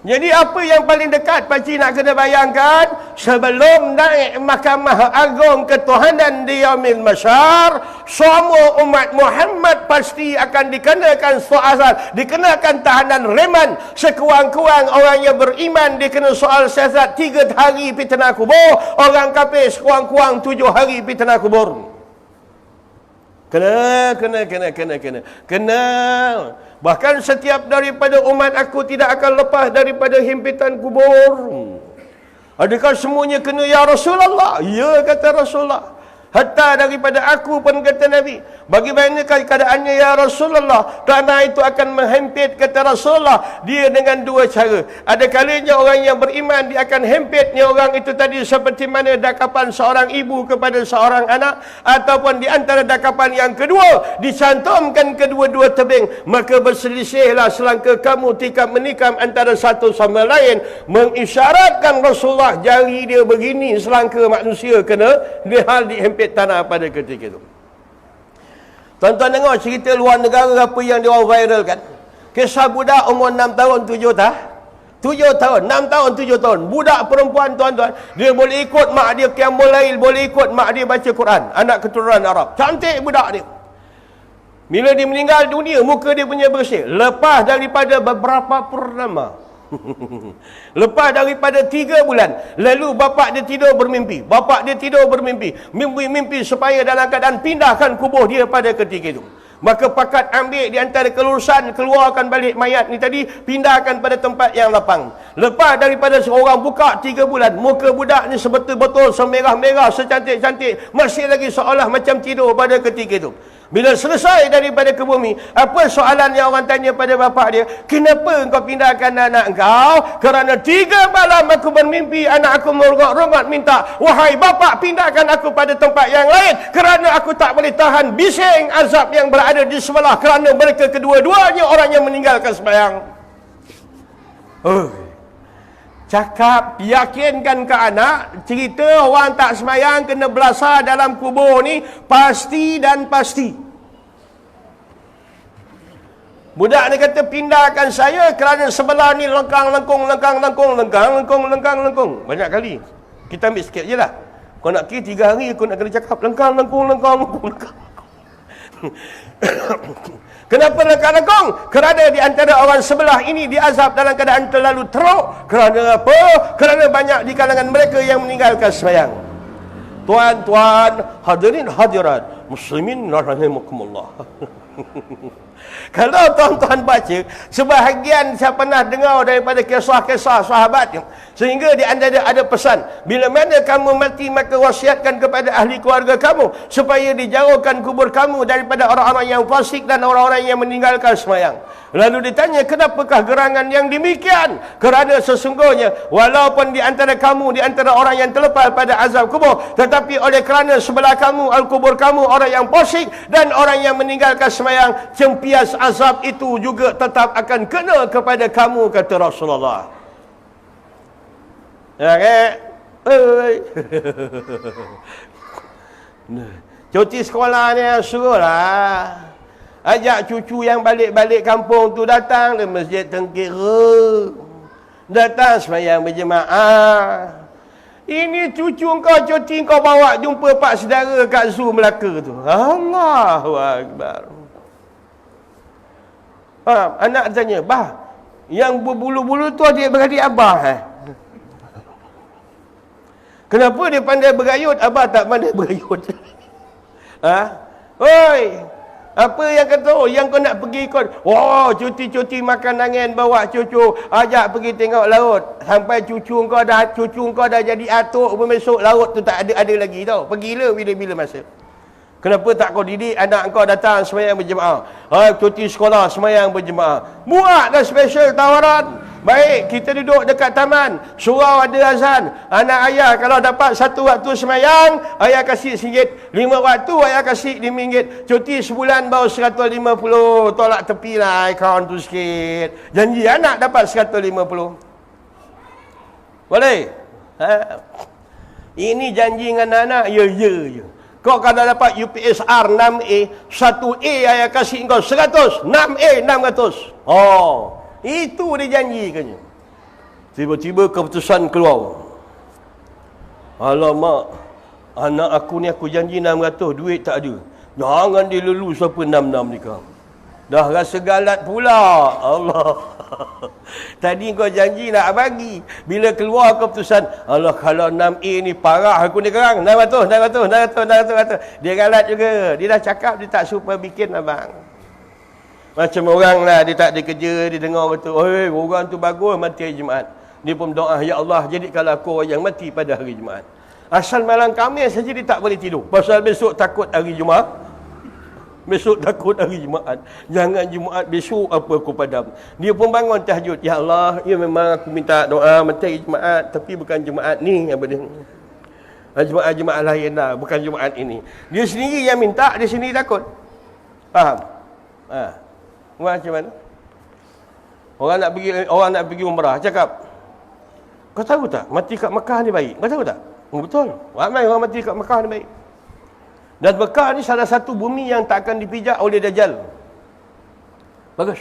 Jadi apa yang paling dekat pakcik nak kena bayangkan, sebelum naik Mahkamah Agung Ketuhanan di Yaumil Mahsyar, semua umat Muhammad pasti akan dikenakan soal, dikenakan tahanan reman. Sekurang-kurang orang yang beriman dikena soal siasat 3 hari fitnah kubur, orang kafir sekurang-kurang 7 hari fitnah kubur. Kena. Bahkan setiap daripada umat aku tidak akan lepas daripada himpitan kubur. Adakah semuanya kena ya Rasulullah? Ya, kata Rasulullah. Hatta daripada aku pun, kata Nabi. Bagaimana keadaannya ya Rasulullah? Tanah itu akan menghempit, kata Rasulullah. Dia dengan 2 cara. Ada kalanya orang yang beriman, dia akan hempitnya orang itu tadi seperti mana dakapan seorang ibu kepada seorang anak. Ataupun di antara dakapan yang kedua, dicantumkan kedua-dua tebing. Maka berselisihlah selangkah kamu tikam menikam antara satu sama lain. Mengisyaratkan Rasulullah jari dia begini selangkah manusia kena dia hal dihempit tanah pada ketika itu. Tuan-tuan tengok cerita luar negara apa yang dia orang viralkan. Kisah budak umur 6 tahun 7 tahun. 7 tahun, 6 tahun, 7 tahun. Budak perempuan, tuan-tuan, dia boleh ikut mak dia qiyamul lail, boleh ikut mak dia baca Quran. Anak keturunan Arab. Cantik budak dia. Bila dia meninggal dunia, muka dia punya bersih. Lepas daripada beberapa purnama. Lepas daripada 3 bulan, lalu bapak dia tidur bermimpi. Bapak dia tidur bermimpi, mimpi supaya dalam keadaan pindahkan kubur dia pada ketika itu. Maka pakat ambil di antara kelulusan, keluarkan balik mayat ni tadi, pindahkan pada tempat yang lapang. Lepas daripada seorang buka 3 bulan, muka budak ni sebetul-betul semerah-merah, secantik-cantik, masih lagi seolah macam tidur pada ketika itu. Bila selesai daripada ke bumi, apa soalan yang orang tanya pada bapak dia? Kenapa engkau pindahkan anak engkau? Kerana 3 malam aku bermimpi, anak aku merongak-rongak minta, wahai bapak, pindahkan aku pada tempat yang lain, kerana aku tak boleh tahan bising azab yang berada di sebelah, kerana mereka kedua-duanya orang yang meninggalkan sembahyang. Cakap, yakinkan ke anak, cerita orang tak sembahyang kena belasah dalam kubur ni pasti dan pasti. Budak ni kata, pindahkan saya kerana sebelah ni lengkang-lengkung. Banyak kali. Kita ambil sikit je lah. Kau nak kira 3 hari aku nak kena cakap lengkang. Kenapa lengkang-lengkung? Kerana di antara orang sebelah ini diazab dalam keadaan terlalu teruk. Kerana apa? Kerana banyak di kalangan mereka yang meninggalkan sembahyang. Tuan-tuan, hadirin hadirat, muslimin rahimakumullah. Kalau tuan-tuan baca, sebahagian saya pernah dengar daripada kisah-kisah sahabat, sehingga di antara ada pesan, bila mana kamu mati maka wasiatkan kepada ahli keluarga kamu supaya dijauhkan kubur kamu daripada orang-orang yang fasik dan orang-orang yang meninggalkan sembahyang. Lalu ditanya, kenapakah gerangan yang demikian? Kerana sesungguhnya walaupun di antara kamu, di antara orang yang terlepas pada azab kubur, tetapi oleh kerana sebelah kamu, al-kubur kamu orang yang fasik dan orang yang meninggalkan sembahyang, cempias azab itu juga tetap akan kena kepada kamu, kata Rasulullah. Ya kan? Cuti sekolah ni suruhlah ajak cucu yang balik-balik kampung tu datang ke Masjid Tengkira, datang sembahyang berjemaah. Ini cucu kau cuti kau bawa jumpa pak saudara kat Zoo Melaka tu. Allahu Akbar. Anak tanya, bah, yang berbulu-bulu tu adik beradik abah Kenapa dia pandai berayut, abah tak pandai berayut? Oi, apa yang kata, yang kau nak pergi ikut, cuti-cuti makan angin, bawa cucu, ajak pergi tengok laut, sampai cucu kau dah jadi atuk pun besok laut tu tak ada lagi tau, pergilah bila-bila masa. Kenapa tak kau didik anak kau datang sembahyang berjemaah? Cuti sekolah sembahyang berjemaah. Buat dah special tawaran. Baik, kita duduk dekat taman, surau ada azan. Anak ayah kalau dapat 1 waktu sembahyang, ayah kasih RM1. 5 waktu ayah kasih RM5. Cuti sebulan baru 150. Tolak tepi lah akaun tu sikit. Janji anak dapat 150. Boleh? Ini janji dengan anak, ya je. Kau kalau dapat UPSR 6A, 1A ayah kasih kau 100, 6A 600. Itu dia janji katanya. Tiba-tiba keputusan keluar. Alamak, anak aku ni aku janji 600, duit tak ada. Jangan dia lelu siapa 66 ni kau. Dah rasa galat pula. Allah. Tadi kau janji nak bagi. Bila keluar keputusan, Allah kalau 6A ni parah aku ni kerang. 600. Dia galat juga. Dia dah cakap dia tak suka bikin abang. Macam orang lah, dia tak ada kerja, dia dengar betul. Oi, orang tu bagus mati hari Jumaat. Dia pun doa, ya Allah, jadikanlah aku orang yang mati pada hari Jumaat. Asal malam Khamis saja dia tak boleh tidur. Pasal besok takut hari Jumaat. Besok takut hari Jumaat. Jangan Jumaat besok apa aku padam. Dia pun bangun tahajud. Ya Allah, ya memang aku minta doa mati hari Jumaat. Tapi bukan Jumaat ni. Apa dia? Jumaat lain lah. Bukan Jumaat ini. Dia sendiri yang minta. Dia sendiri takut. Faham? Macam mana? Orang nak pergi umrah. Cakap, kau tahu tak? Mati kat Mekah ni baik. Kau tahu tak? Betul. Ramai orang mati kat Mekah ni baik. Dan Mekah ni salah satu bumi yang tak akan dipijak oleh Dajjal. Bagus.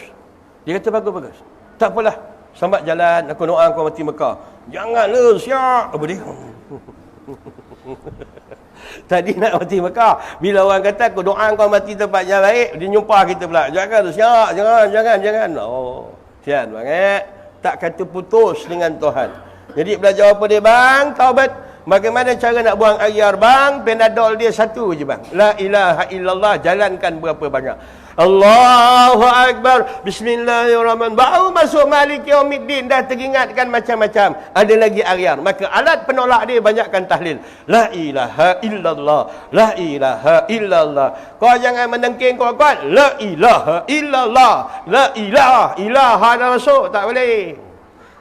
Dia kata bagus. Tak apalah. Sambat jalan, aku doa kau mati Mekah. Janganlah, siap. Apa dia? Tadi nak mati Mekah. Bila orang kata aku doa kau mati tempat yang baik, dia nyumpah kita pula. Jangan, siap. Jangan. Oh, sian bang. Tak kata putus dengan Tuhan. Jadi belajar apa dia bang? Taubat. Bagaimana cara nak buang air bang? Panadol dia satu je bang. La ilaha illallah. Jalankan berapa banyak. Allahu Akbar. Bismillahirrahmanirrahim. Baru masuk Malik Yaumiddin. Dah teringatkan macam-macam. Ada lagi air. Maka alat penolak dia banyakkan tahlil. La ilaha illallah. La ilaha illallah. Kau jangan menengking kuat-kuat. La ilaha illallah. La ilaha. Ilaha dah masuk. Tak boleh.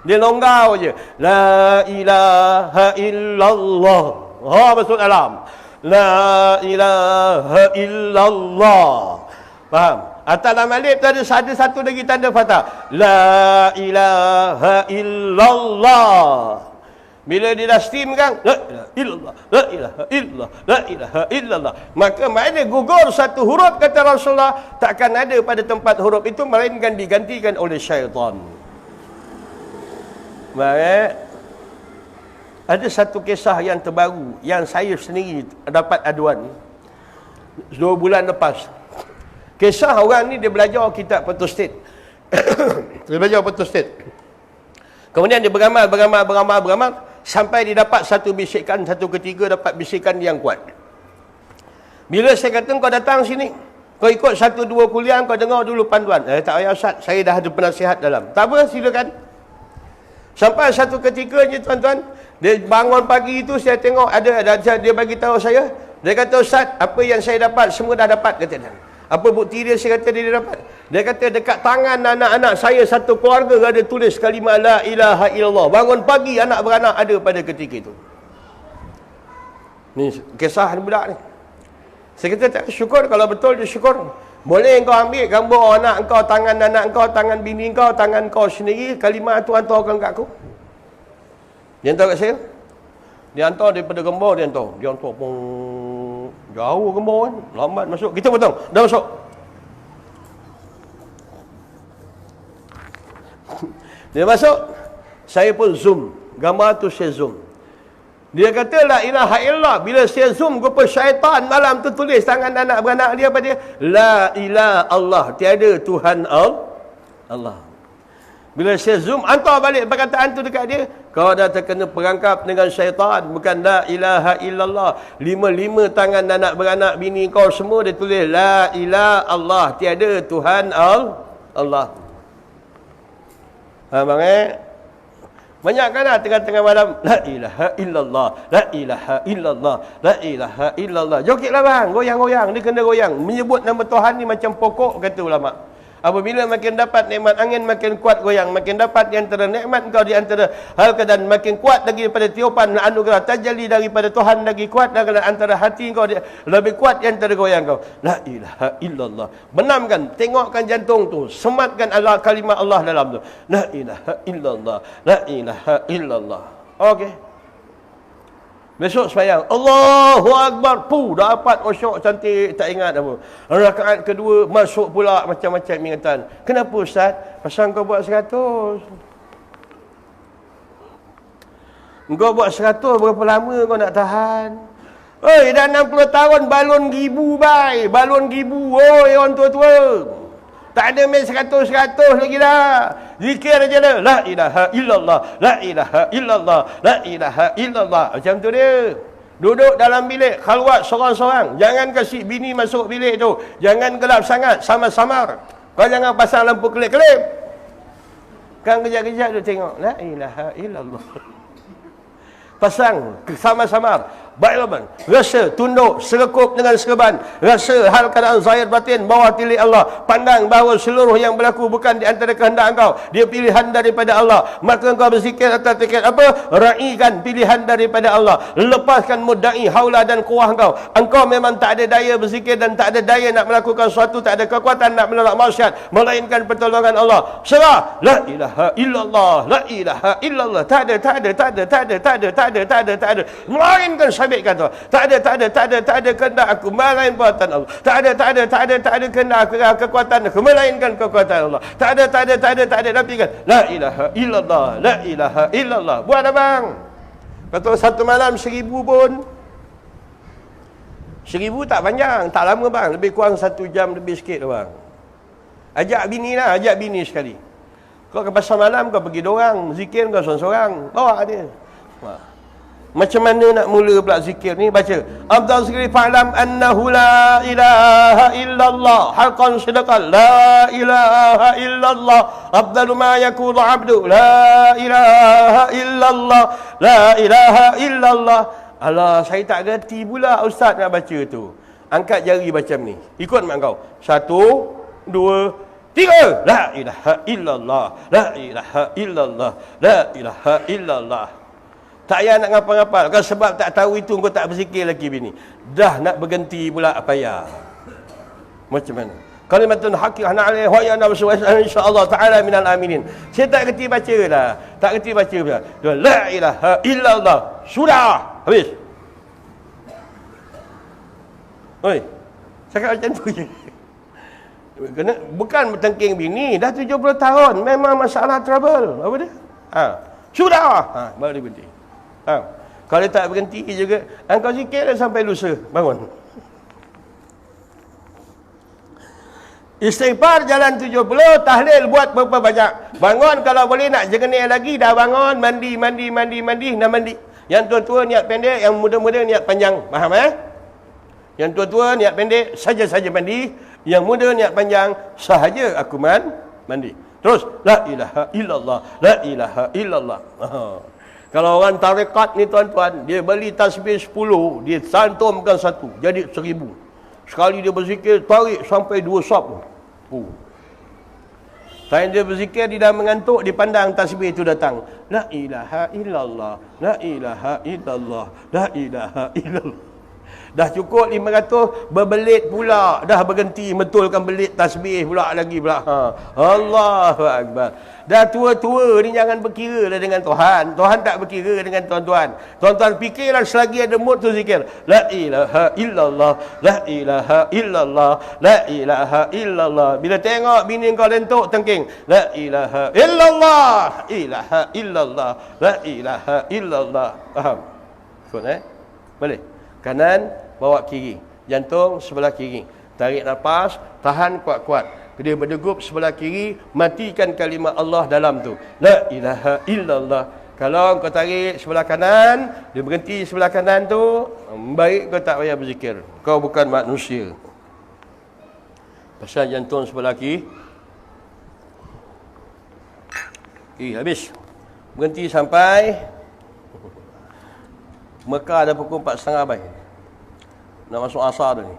Dia longgar je. La ilaha illallah. Masuk dalam. La ilaha illallah. Faham? Atas dalam alif tu ada satu lagi tanda fathah. La ilaha illallah. Bila dia dah steam kan? La ilaha illallah. La ilaha illallah. La ilaha illallah. Maka mana gugur satu huruf kata Rasulullah, takkan ada pada tempat huruf itu melainkan digantikan oleh syaitan. Baik. Ada satu kisah yang terbaru yang saya sendiri dapat aduan 2 bulan lepas. Kisah orang ni dia belajar kitab Photostat. Dia belajar Photostat. Kemudian dia beramal sampai dia dapat satu bisikan, satu ketika dapat bisikan yang kuat. Bila saya kata kau datang sini, kau ikut 1-2 kuliah, kau dengar dulu panduan. Tak payah Ustaz, saya dah ada penasihat dalam. Tak apa, silakan. Sampai satu ketika je tuan-tuan, dia bangun pagi itu saya tengok ada dia bagi tahu saya, dia kata Ustaz, apa yang saya dapat semua dah dapat, kata dia. Apa bukti dia? Saya kata dia dapat. Dia kata dekat tangan anak-anak saya satu keluarga ada tulis kalimah la ilaha illallah. Bangun pagi anak beranak ada pada ketika itu. Ni kisah budak ni. Saya kata tak syukur, kalau betul dia syukur. Boleh kau ambil gambar anak kau, tangan anak kau, tangan bini kau, tangan kau sendiri, kalimah tu hantarkan kat aku. Dia hantar kat saya. Dia hantar daripada gambar, dia hantar pun jauh gambar kan. Lambat masuk. Kita potong. Dah masuk. Dia masuk. Saya pun zoom. Gambar tu saya zoom. Dia kata la ilaha illallah. Bila saya zoom, rupa syaitan malam tu tulis tangan anak beranak dia apa dia? La ilaha Allah. Tiada Tuhan Allah. Bila saya zoom, hantar balik perkataan tu dekat dia. Kau dah terkena perangkap dengan syaitan. Bukan la ilaha illallah. 5 tangan anak beranak bini kau semua dia tulis la ilaha Allah. Tiada Tuhan Allah. Bang banyak kan lah tengah-tengah malam. La ilaha illallah. La ilaha illallah. La ilaha illallah. Jogetlah bang. Goyang-goyang. Dia kena goyang. Menyebut nama Tuhan ni macam pokok, kata ulama. Apabila makin dapat nikmat angin, makin kuat goyang. Makin dapat di antara nikmat kau di antara hal keadaan, makin kuat lagi daripada tiupan anugerah tajalli daripada Tuhan, lagi kuat daripada antara hati kau, lebih kuat di antara goyang kau. La ilaha illallah. Benamkan, tengokkan jantung tu, sematkan Allah, kalimah Allah dalam tu. La ilaha illallah. La ilaha illallah. Okey. Besok sembahyang, Allahu Akbar, dapat khusyuk cantik, tak ingat apa. Rakaat kedua masuk pula macam-macam ingatan. Kenapa Ustaz? Pasal kau buat 100. Engkau buat 100 berapa lama kau nak tahan? Oi, dah 60 tahun balon ribu bai. Balon ribu. Oi, orang tua-tua. Tak ada main 100 lagi dah. Zikir aja dah. La ilaha illallah. La ilaha illallah. La ilaha illallah. Macam tu dia. Duduk dalam bilik, khalwat seorang-seorang. Jangan kasih bini masuk bilik tu. Jangan gelap sangat, samar-samar. Kau jangan pasang lampu kelip-kelip. Kan kejap-kejap tu tengok. La ilaha illallah. Pasang samar-samar. Baiklah, rasa tunduk serekup dengan serban, rasa hal keadaan zahir batin bawah tilik Allah, pandang bahawa seluruh yang berlaku bukan di antara kehendak engkau, dia pilihan daripada Allah. Maka engkau berzikir atas tiket apa? Raikan pilihan daripada Allah. Lepaskan mudda'i haula dan kuah engkau. Engkau memang tak ada daya berzikir dan tak ada daya nak melakukan sesuatu, tak ada kekuatan nak menolak maksiat melainkan pertolongan Allah. Serah. La ilaha illallah. La ilaha illallah. Tak ada. Melainkan sabit kata, tak ada kehendak aku melainkan kekuatan Allah. Tak ada kehendak aku kekuatan aku melainkan kekuatan Allah. Tak ada tapi kan la ilaha illallah, la ilaha illallah. Buat abang. Kata satu malam 1000 pun 1000 tak panjang, tak lama bang, lebih kurang 1 jam lebih sikit bang. Ajak bini sekali. Kau ke pasar malam, kau pergi dorang, zikir kau seorang-seorang, bawa dia. Wah. Macam mana nak mula pula zikir ni? Baca Abdul Zikri fa'lam annahu la ilaha illallah haqqan sidqan la ilaha illallah afdalu ma yakulu abdu la ilaha illallah la ilaha illallah. Alah, saya tak gerti pula ustaz nak baca tu. Angkat jari macam ni, ikut mak kau. 1, 2, 3. La ilaha illallah, la ilaha illallah, la ilaha illallah. Tak payah nak ngapa-ngapa. Kan sebab tak tahu itu kau tak berzikir lagi bini. Dah nak berhenti pula payah. Macam mana? Kalimatun haqiqah alaihi wa ya nafsu insyaallah taala minal aminin. Saya tak kerti baca dah. Tak kerti baca pula. La ilaha illallah. Sudah. Habis. Oi. Cakap macam tu je. Kena bukan bertengking bini, dah 70 tahun memang masalah trouble. Apa dia? Sudah. Baru dia berhenti. Kalau tak berhenti juga, engkau zikir sampai lusa bangun. Istighfar jalan 70, tahlil buat berapa banyak. Bangun kalau boleh nak jernih lagi, dah bangun, mandi, nak mandi. Yang tua-tua niat pendek, yang muda-muda niat panjang. Faham Yang tua-tua niat pendek, saja-saja mandi. Yang muda niat panjang, sahaja aku mandi. Terus, la ilaha illallah, la ilaha illallah. Kalau orang tarekat ni tuan-tuan, dia beli tasbih 10, dia santumkan 1, jadi 1000. Sekali dia berzikir, tarik sampai 2 sop. Time dia berzikir, dia dah mengantuk, dia pandang tasbih itu datang. La ilaha illallah, la ilaha illallah, la ilaha illallah. Dah cukup 500, berbelit pula. Dah berhenti, betulkan belit tasbih pula lagi pula. Allahu Akbar. Dah tua-tua ni jangan berkira lah dengan Tuhan. Tuhan tak berkira dengan tuan-tuan. Tuan-tuan fikirlah selagi ada mood tu zikir. La ilaha illallah, la ilaha illallah, la ilaha illallah. Bila tengok bini kau lentuk tengking. La ilaha illallah, ilaha illallah, la ilaha illallah. Faham? Ikut boleh? Kanan, bawa kiri. Jantung sebelah kiri. Tarik nafas, tahan kuat-kuat. Dia berdegup sebelah kiri, matikan kalimah Allah dalam tu. La ilaha illallah. Kalau kau tarik sebelah kanan, dia berhenti sebelah kanan tu, baik kau tak payah berzikir. Kau bukan manusia. Pasal jantung sebelah kiri. Habis. Berhenti sampai Mekah dah pukul 4.30 baik. Nak masuk asar dah ni.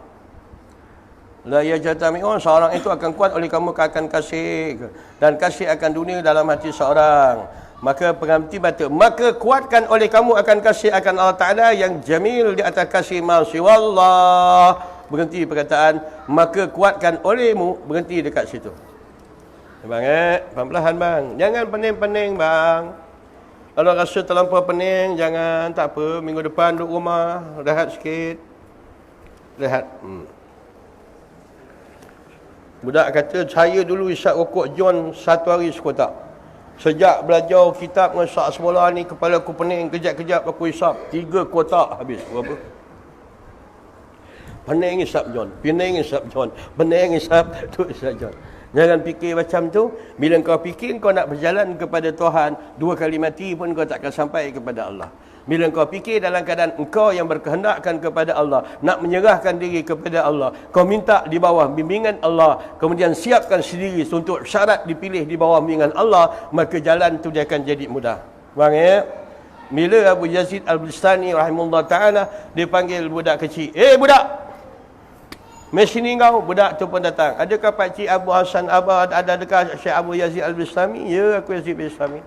La yajtami'un, seorang itu akan kuat oleh kamu akan kasih, dan kasih akan dunia dalam hati seorang. Maka pengerti baca, maka kuatkan oleh kamu akan kasih akan Allah Ta'ala yang jamil di atas kasih ma'asiwallah. Berhenti perkataan maka kuatkan olehmu, berhenti dekat situ. Bang pelan-pelan bang. Jangan pening-pening bang. Kalau rasa terlampau pening, jangan, tak apa. Minggu depan duduk rumah, rehat sikit. Rehat. Budak kata, saya dulu isap rokok John 1 hari sekotak. Sejak belajar kitab dengan Ustaz Semula ni, kepala aku pening, kejap-kejap aku hisap 3 kotak habis. Berapa? Pening hisap John, pening hisap John, pening hisap tu hisap John. Jangan fikir macam tu. Bila kau fikir kau nak berjalan kepada Tuhan, 2 kali mati pun kau takkan sampai kepada Allah. Bila kau fikir dalam keadaan engkau yang berkehendakkan kepada Allah, nak menyerahkan diri kepada Allah, kau minta di bawah bimbingan Allah, kemudian siapkan sendiri untuk syarat dipilih di bawah bimbingan Allah, maka jalan tu dia akan jadi mudah. Faham ya? Bila Abu Yazid Al-Bustami rahimahullah ta'ala, dia panggil budak kecil. Budak! Mari sini kau. Budak tu pun datang. Adakah Pakcik Abu Hasan Abad? Adakah Syekh Abu Yazid Al-Bustami? Ya, aku Yazid Al-Bustami.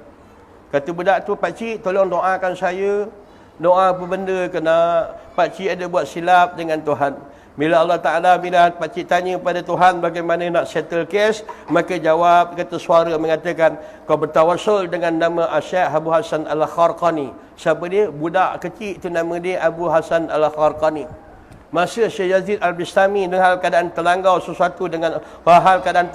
Kata budak tu, Pakcik tolong doakan saya. Doa apa benda kena. Pakcik ada buat silap dengan Tuhan. Bila Allah Ta'ala, bila Pakcik tanya pada Tuhan bagaimana nak settle case, maka jawab, kata suara mengatakan, kau bertawassul dengan nama Syekh Abu Hasan Al-Kharqani. Siapa dia? Budak kecil tu nama dia Abu Hasan Al-Kharqani. Masa Syekh Yazid Al-Bustami dengan keadaan terlanggar sesuatu, dengan hal keadaan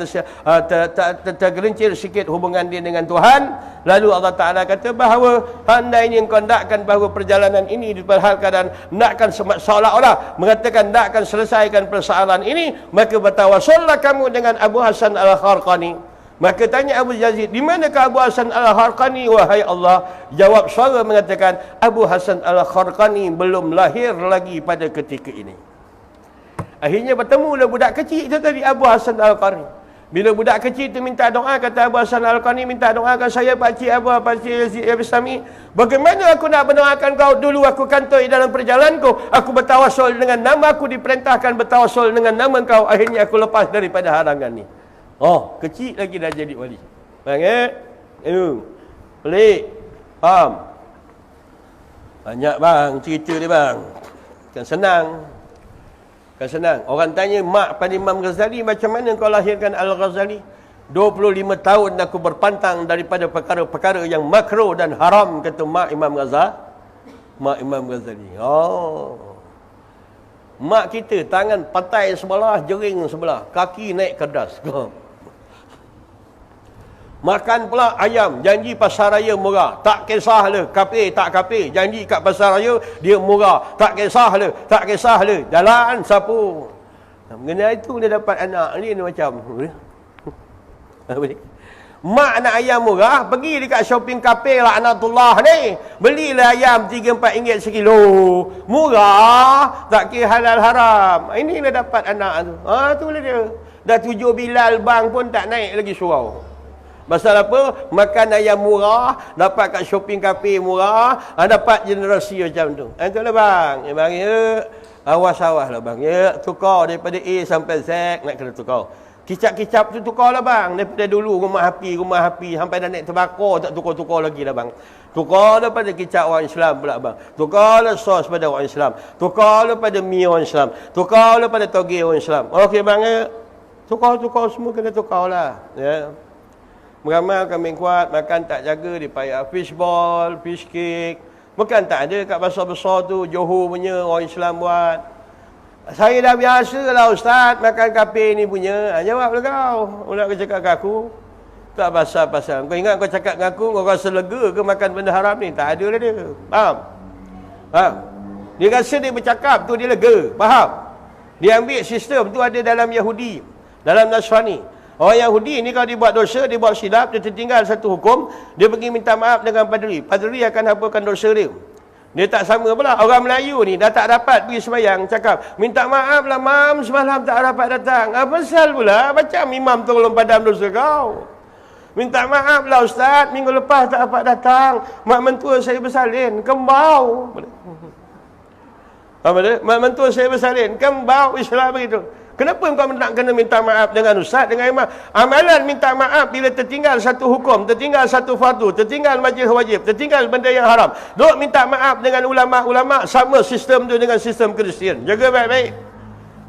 tergelincir sikit hubungan dia dengan Tuhan, lalu Allah Ta'ala kata bahawa anda ini engkau nakkan bahawa perjalanan ini di hal keadaan nakkan seolah-olah mengatakan nakkan selesaikan persoalan ini, maka bertawassullah kamu dengan Abu Hasan Al-Kharqani. Maka tanya Abu Yazid, di manakah Abu Hasan Al-Kharqani wahai Allah? Jawab suara mengatakan, Abu Hasan Al-Kharqani belum lahir lagi pada ketika ini. Akhirnya bertemulah budak kecil itu tadi, Abu Hasan Al-Kharqani. Bila budak kecil itu minta doa, kata Abu Hasan Al-Kharqani, minta doakan saya Pakcik Yazid Al-Bustami. Bagaimana aku nak mendoakan kau? Dulu aku kantoi dalam perjalananku, aku bertawassul dengan nama, aku diperintahkan bertawassul dengan nama kau. Akhirnya aku lepas daripada halangan ni. Oh, kecil lagi dah jadi wali. Faham ya? Pelik. Faham? Banyak bang cerita dia bang. Kan senang. Kan senang. Orang tanya, mak pada Imam Ghazali, macam mana kau lahirkan Al-Ghazali? 25 tahun aku berpantang daripada perkara-perkara yang makruh dan haram, kata mak Imam Ghazali. Mak Imam Ghazali. Oh. Mak kita tangan patai sebelah, jering sebelah, kaki naik kerdas. Makan pula ayam, janji pasar raya murah. Tak kisah le, kafir tak kafir. Janji kat pasar raya, dia murah. Tak kisah le, tak kisah le. Jalan sapu. Mengenai itu dia dapat anak. Ni macam. Mak nak ayam murah, pergi dekat shopping cafe laknatullah ni. Belilah ayam 3-4 ringgit sekilo. Murah, tak kira halal haram. Ini dia dapat anak tu. Itulah dia. Dah 7 Bilal bang pun tak naik lagi surau. Pasal apa? Makan ayam murah, dapat kat shopping cafe murah, dapat generasi macam tu. Itulah bang. Bang ya, awas-awas lah bang. Ya, tukar daripada A sampai Z, nak kena tukar. Kicap-kicap tu tukar lah bang. Daripada dulu rumah api, sampai dah naik terbakar, tak tukar-tukar lagi lah bang. Tukar daripada kicap orang Islam pula bang. Tukar lah sos pada orang Islam. Tukar daripada mi orang Islam. Tukar daripada toge orang Islam. Okey bang ya. Tukar-tukar semua kena tukar lah. Ya. Beramal kambing kuat, makan tak jaga, dipayah fishball, fish cake. Bukan tak ada kat besar-besar tu, Johor punya, orang Islam buat. Saya dah biasa lah ustaz, makan kape ni punya. Jawablah kau. Nak cakap kat aku. Tak pasal-pasal. Kau ingat kau cakap dengan aku, kau rasa lega ke makan benda haram ni? Tak ada lah dia. Faham? Faham? Dia rasa dia bercakap tu dia lega. Faham? Dia ambil sistem tu ada dalam Yahudi, dalam Nasrani. Orang Yahudi ni kalau dia buat dosa, dia buat silap, dia tertinggal satu hukum, dia pergi minta maaf dengan padri. Padri akan hampurkan dosa dia. Dia tak sama pula. Orang Melayu ni dah tak dapat pergi sembahyang, cakap, minta maaf lah mam, semalam tak dapat datang. Apa pasal pula? Macam imam tolong padam dosa kau. Minta maaf lah ustaz, minggu lepas tak dapat datang. Mak mentua saya bersalin, kembau. Apa dia? Mak mentua saya bersalin, kembau, Islam begitu. Kenapa kau nak kena minta maaf dengan ustaz, dengan imam? Amalan minta maaf bila tertinggal satu hukum, tertinggal satu fardu, tertinggal majlis wajib, tertinggal benda yang haram. Duk minta maaf dengan ulama-ulama, sama sistem tu dengan sistem Kristian. Jaga baik-baik.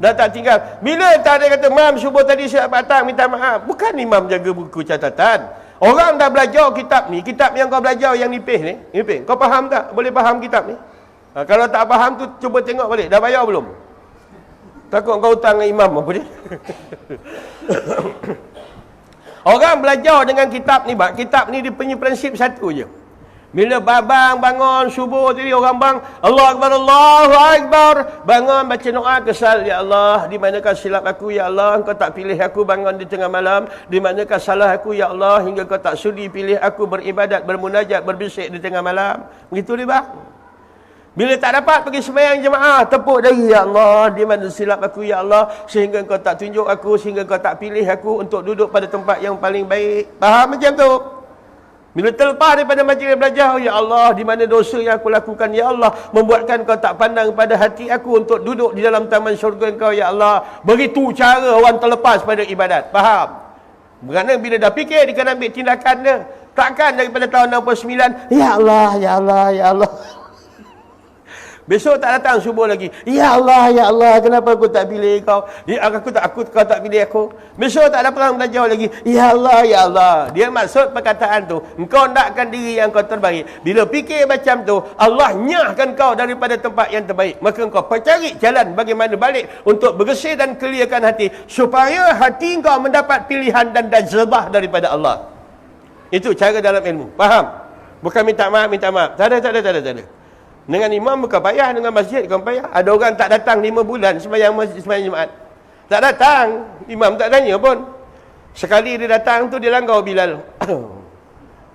Dah tak tinggal. Bila tak ada kata, mam subuh tadi saya datang minta maaf. Bukan imam jaga buku catatan. Orang dah belajar kitab ni, kitab yang kau belajar yang nipih ni, nipih. Kau faham tak? Boleh faham kitab ni? Kalau tak faham tu, cuba tengok balik. Dah bayar belum? Takut kau hutang dengan imam apa dia? Orang belajar dengan kitab ni, kitab ni dia punya prinsip satu je. Bila babang bangun subuh tadi, orang bang, Allah Akbar, Allahu Akbar. Bangun baca doa kesal, ya Allah, di manakah silap aku, ya Allah, Engkau tak pilih aku bangun di tengah malam. Di manakah salah aku, ya Allah, hingga Kau tak sudi pilih aku beribadat, bermunajat, berbisik di tengah malam. Begitu dia bang. Bila tak dapat pergi sembahyang jemaah, tepuk dahi, ya Allah, di mana silap aku, ya Allah, sehingga Engkau tak tunjuk aku, sehingga Engkau tak pilih aku untuk duduk pada tempat yang paling baik. Faham macam tu? Bila terlepas daripada majlis belajar, ya Allah, di mana dosa yang aku lakukan, ya Allah, membuatkan Kau tak pandang pada hati aku untuk duduk di dalam taman syurga Engkau, ya Allah. Begitu cara orang terlepas pada ibadat. Faham? Kerana bila dah fikir, dia kena ambil tindakan dia. Takkan daripada tahun 69, ya Allah, ya Allah, ya Allah. Besok tak datang subuh lagi. Ya Allah, kenapa aku tak pilih Kau? Kau tak pilih aku. Besok tak datang belajar lagi. Ya Allah, ya Allah. Dia maksud perkataan tu, engkau nakkan diri yang kau terbaik. Bila fikir macam tu, Allah nyahkan kau daripada tempat yang terbaik. Maka kau cari jalan bagaimana balik untuk bersih dan clearkan hati, supaya hati kau mendapat pilihan dan jazbah daripada Allah. Itu cara dalam ilmu. Faham? Bukan minta maaf. Tak ada. Dengan imam bukan payah, dengan masjid bukan payah. Ada orang tak datang 5 bulan sembahyang Jumaat. Tak datang, imam tak tanya pun. Sekali dia datang tu, dia langgar Bilal.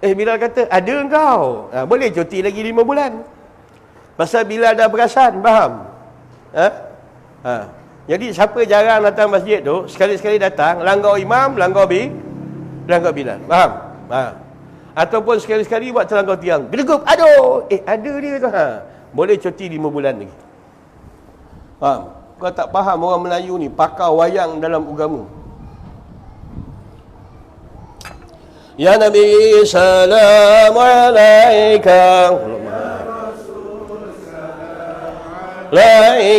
Bilal kata, ada engkau. Boleh cuti lagi 5 bulan. Pasal Bilal dah perasan, faham? Jadi siapa jarang datang masjid tu, sekali-sekali datang, langgar imam, langgar Bilal. Faham? Ataupun sekali-sekali buat terlanggar tiang. Gedegup, aduh! Ada dia tu. Boleh cuti 5 bulan lagi. Faham? Kau tak faham orang Melayu ni, pakar wayang dalam agama. Ya Nabi, salam alaika.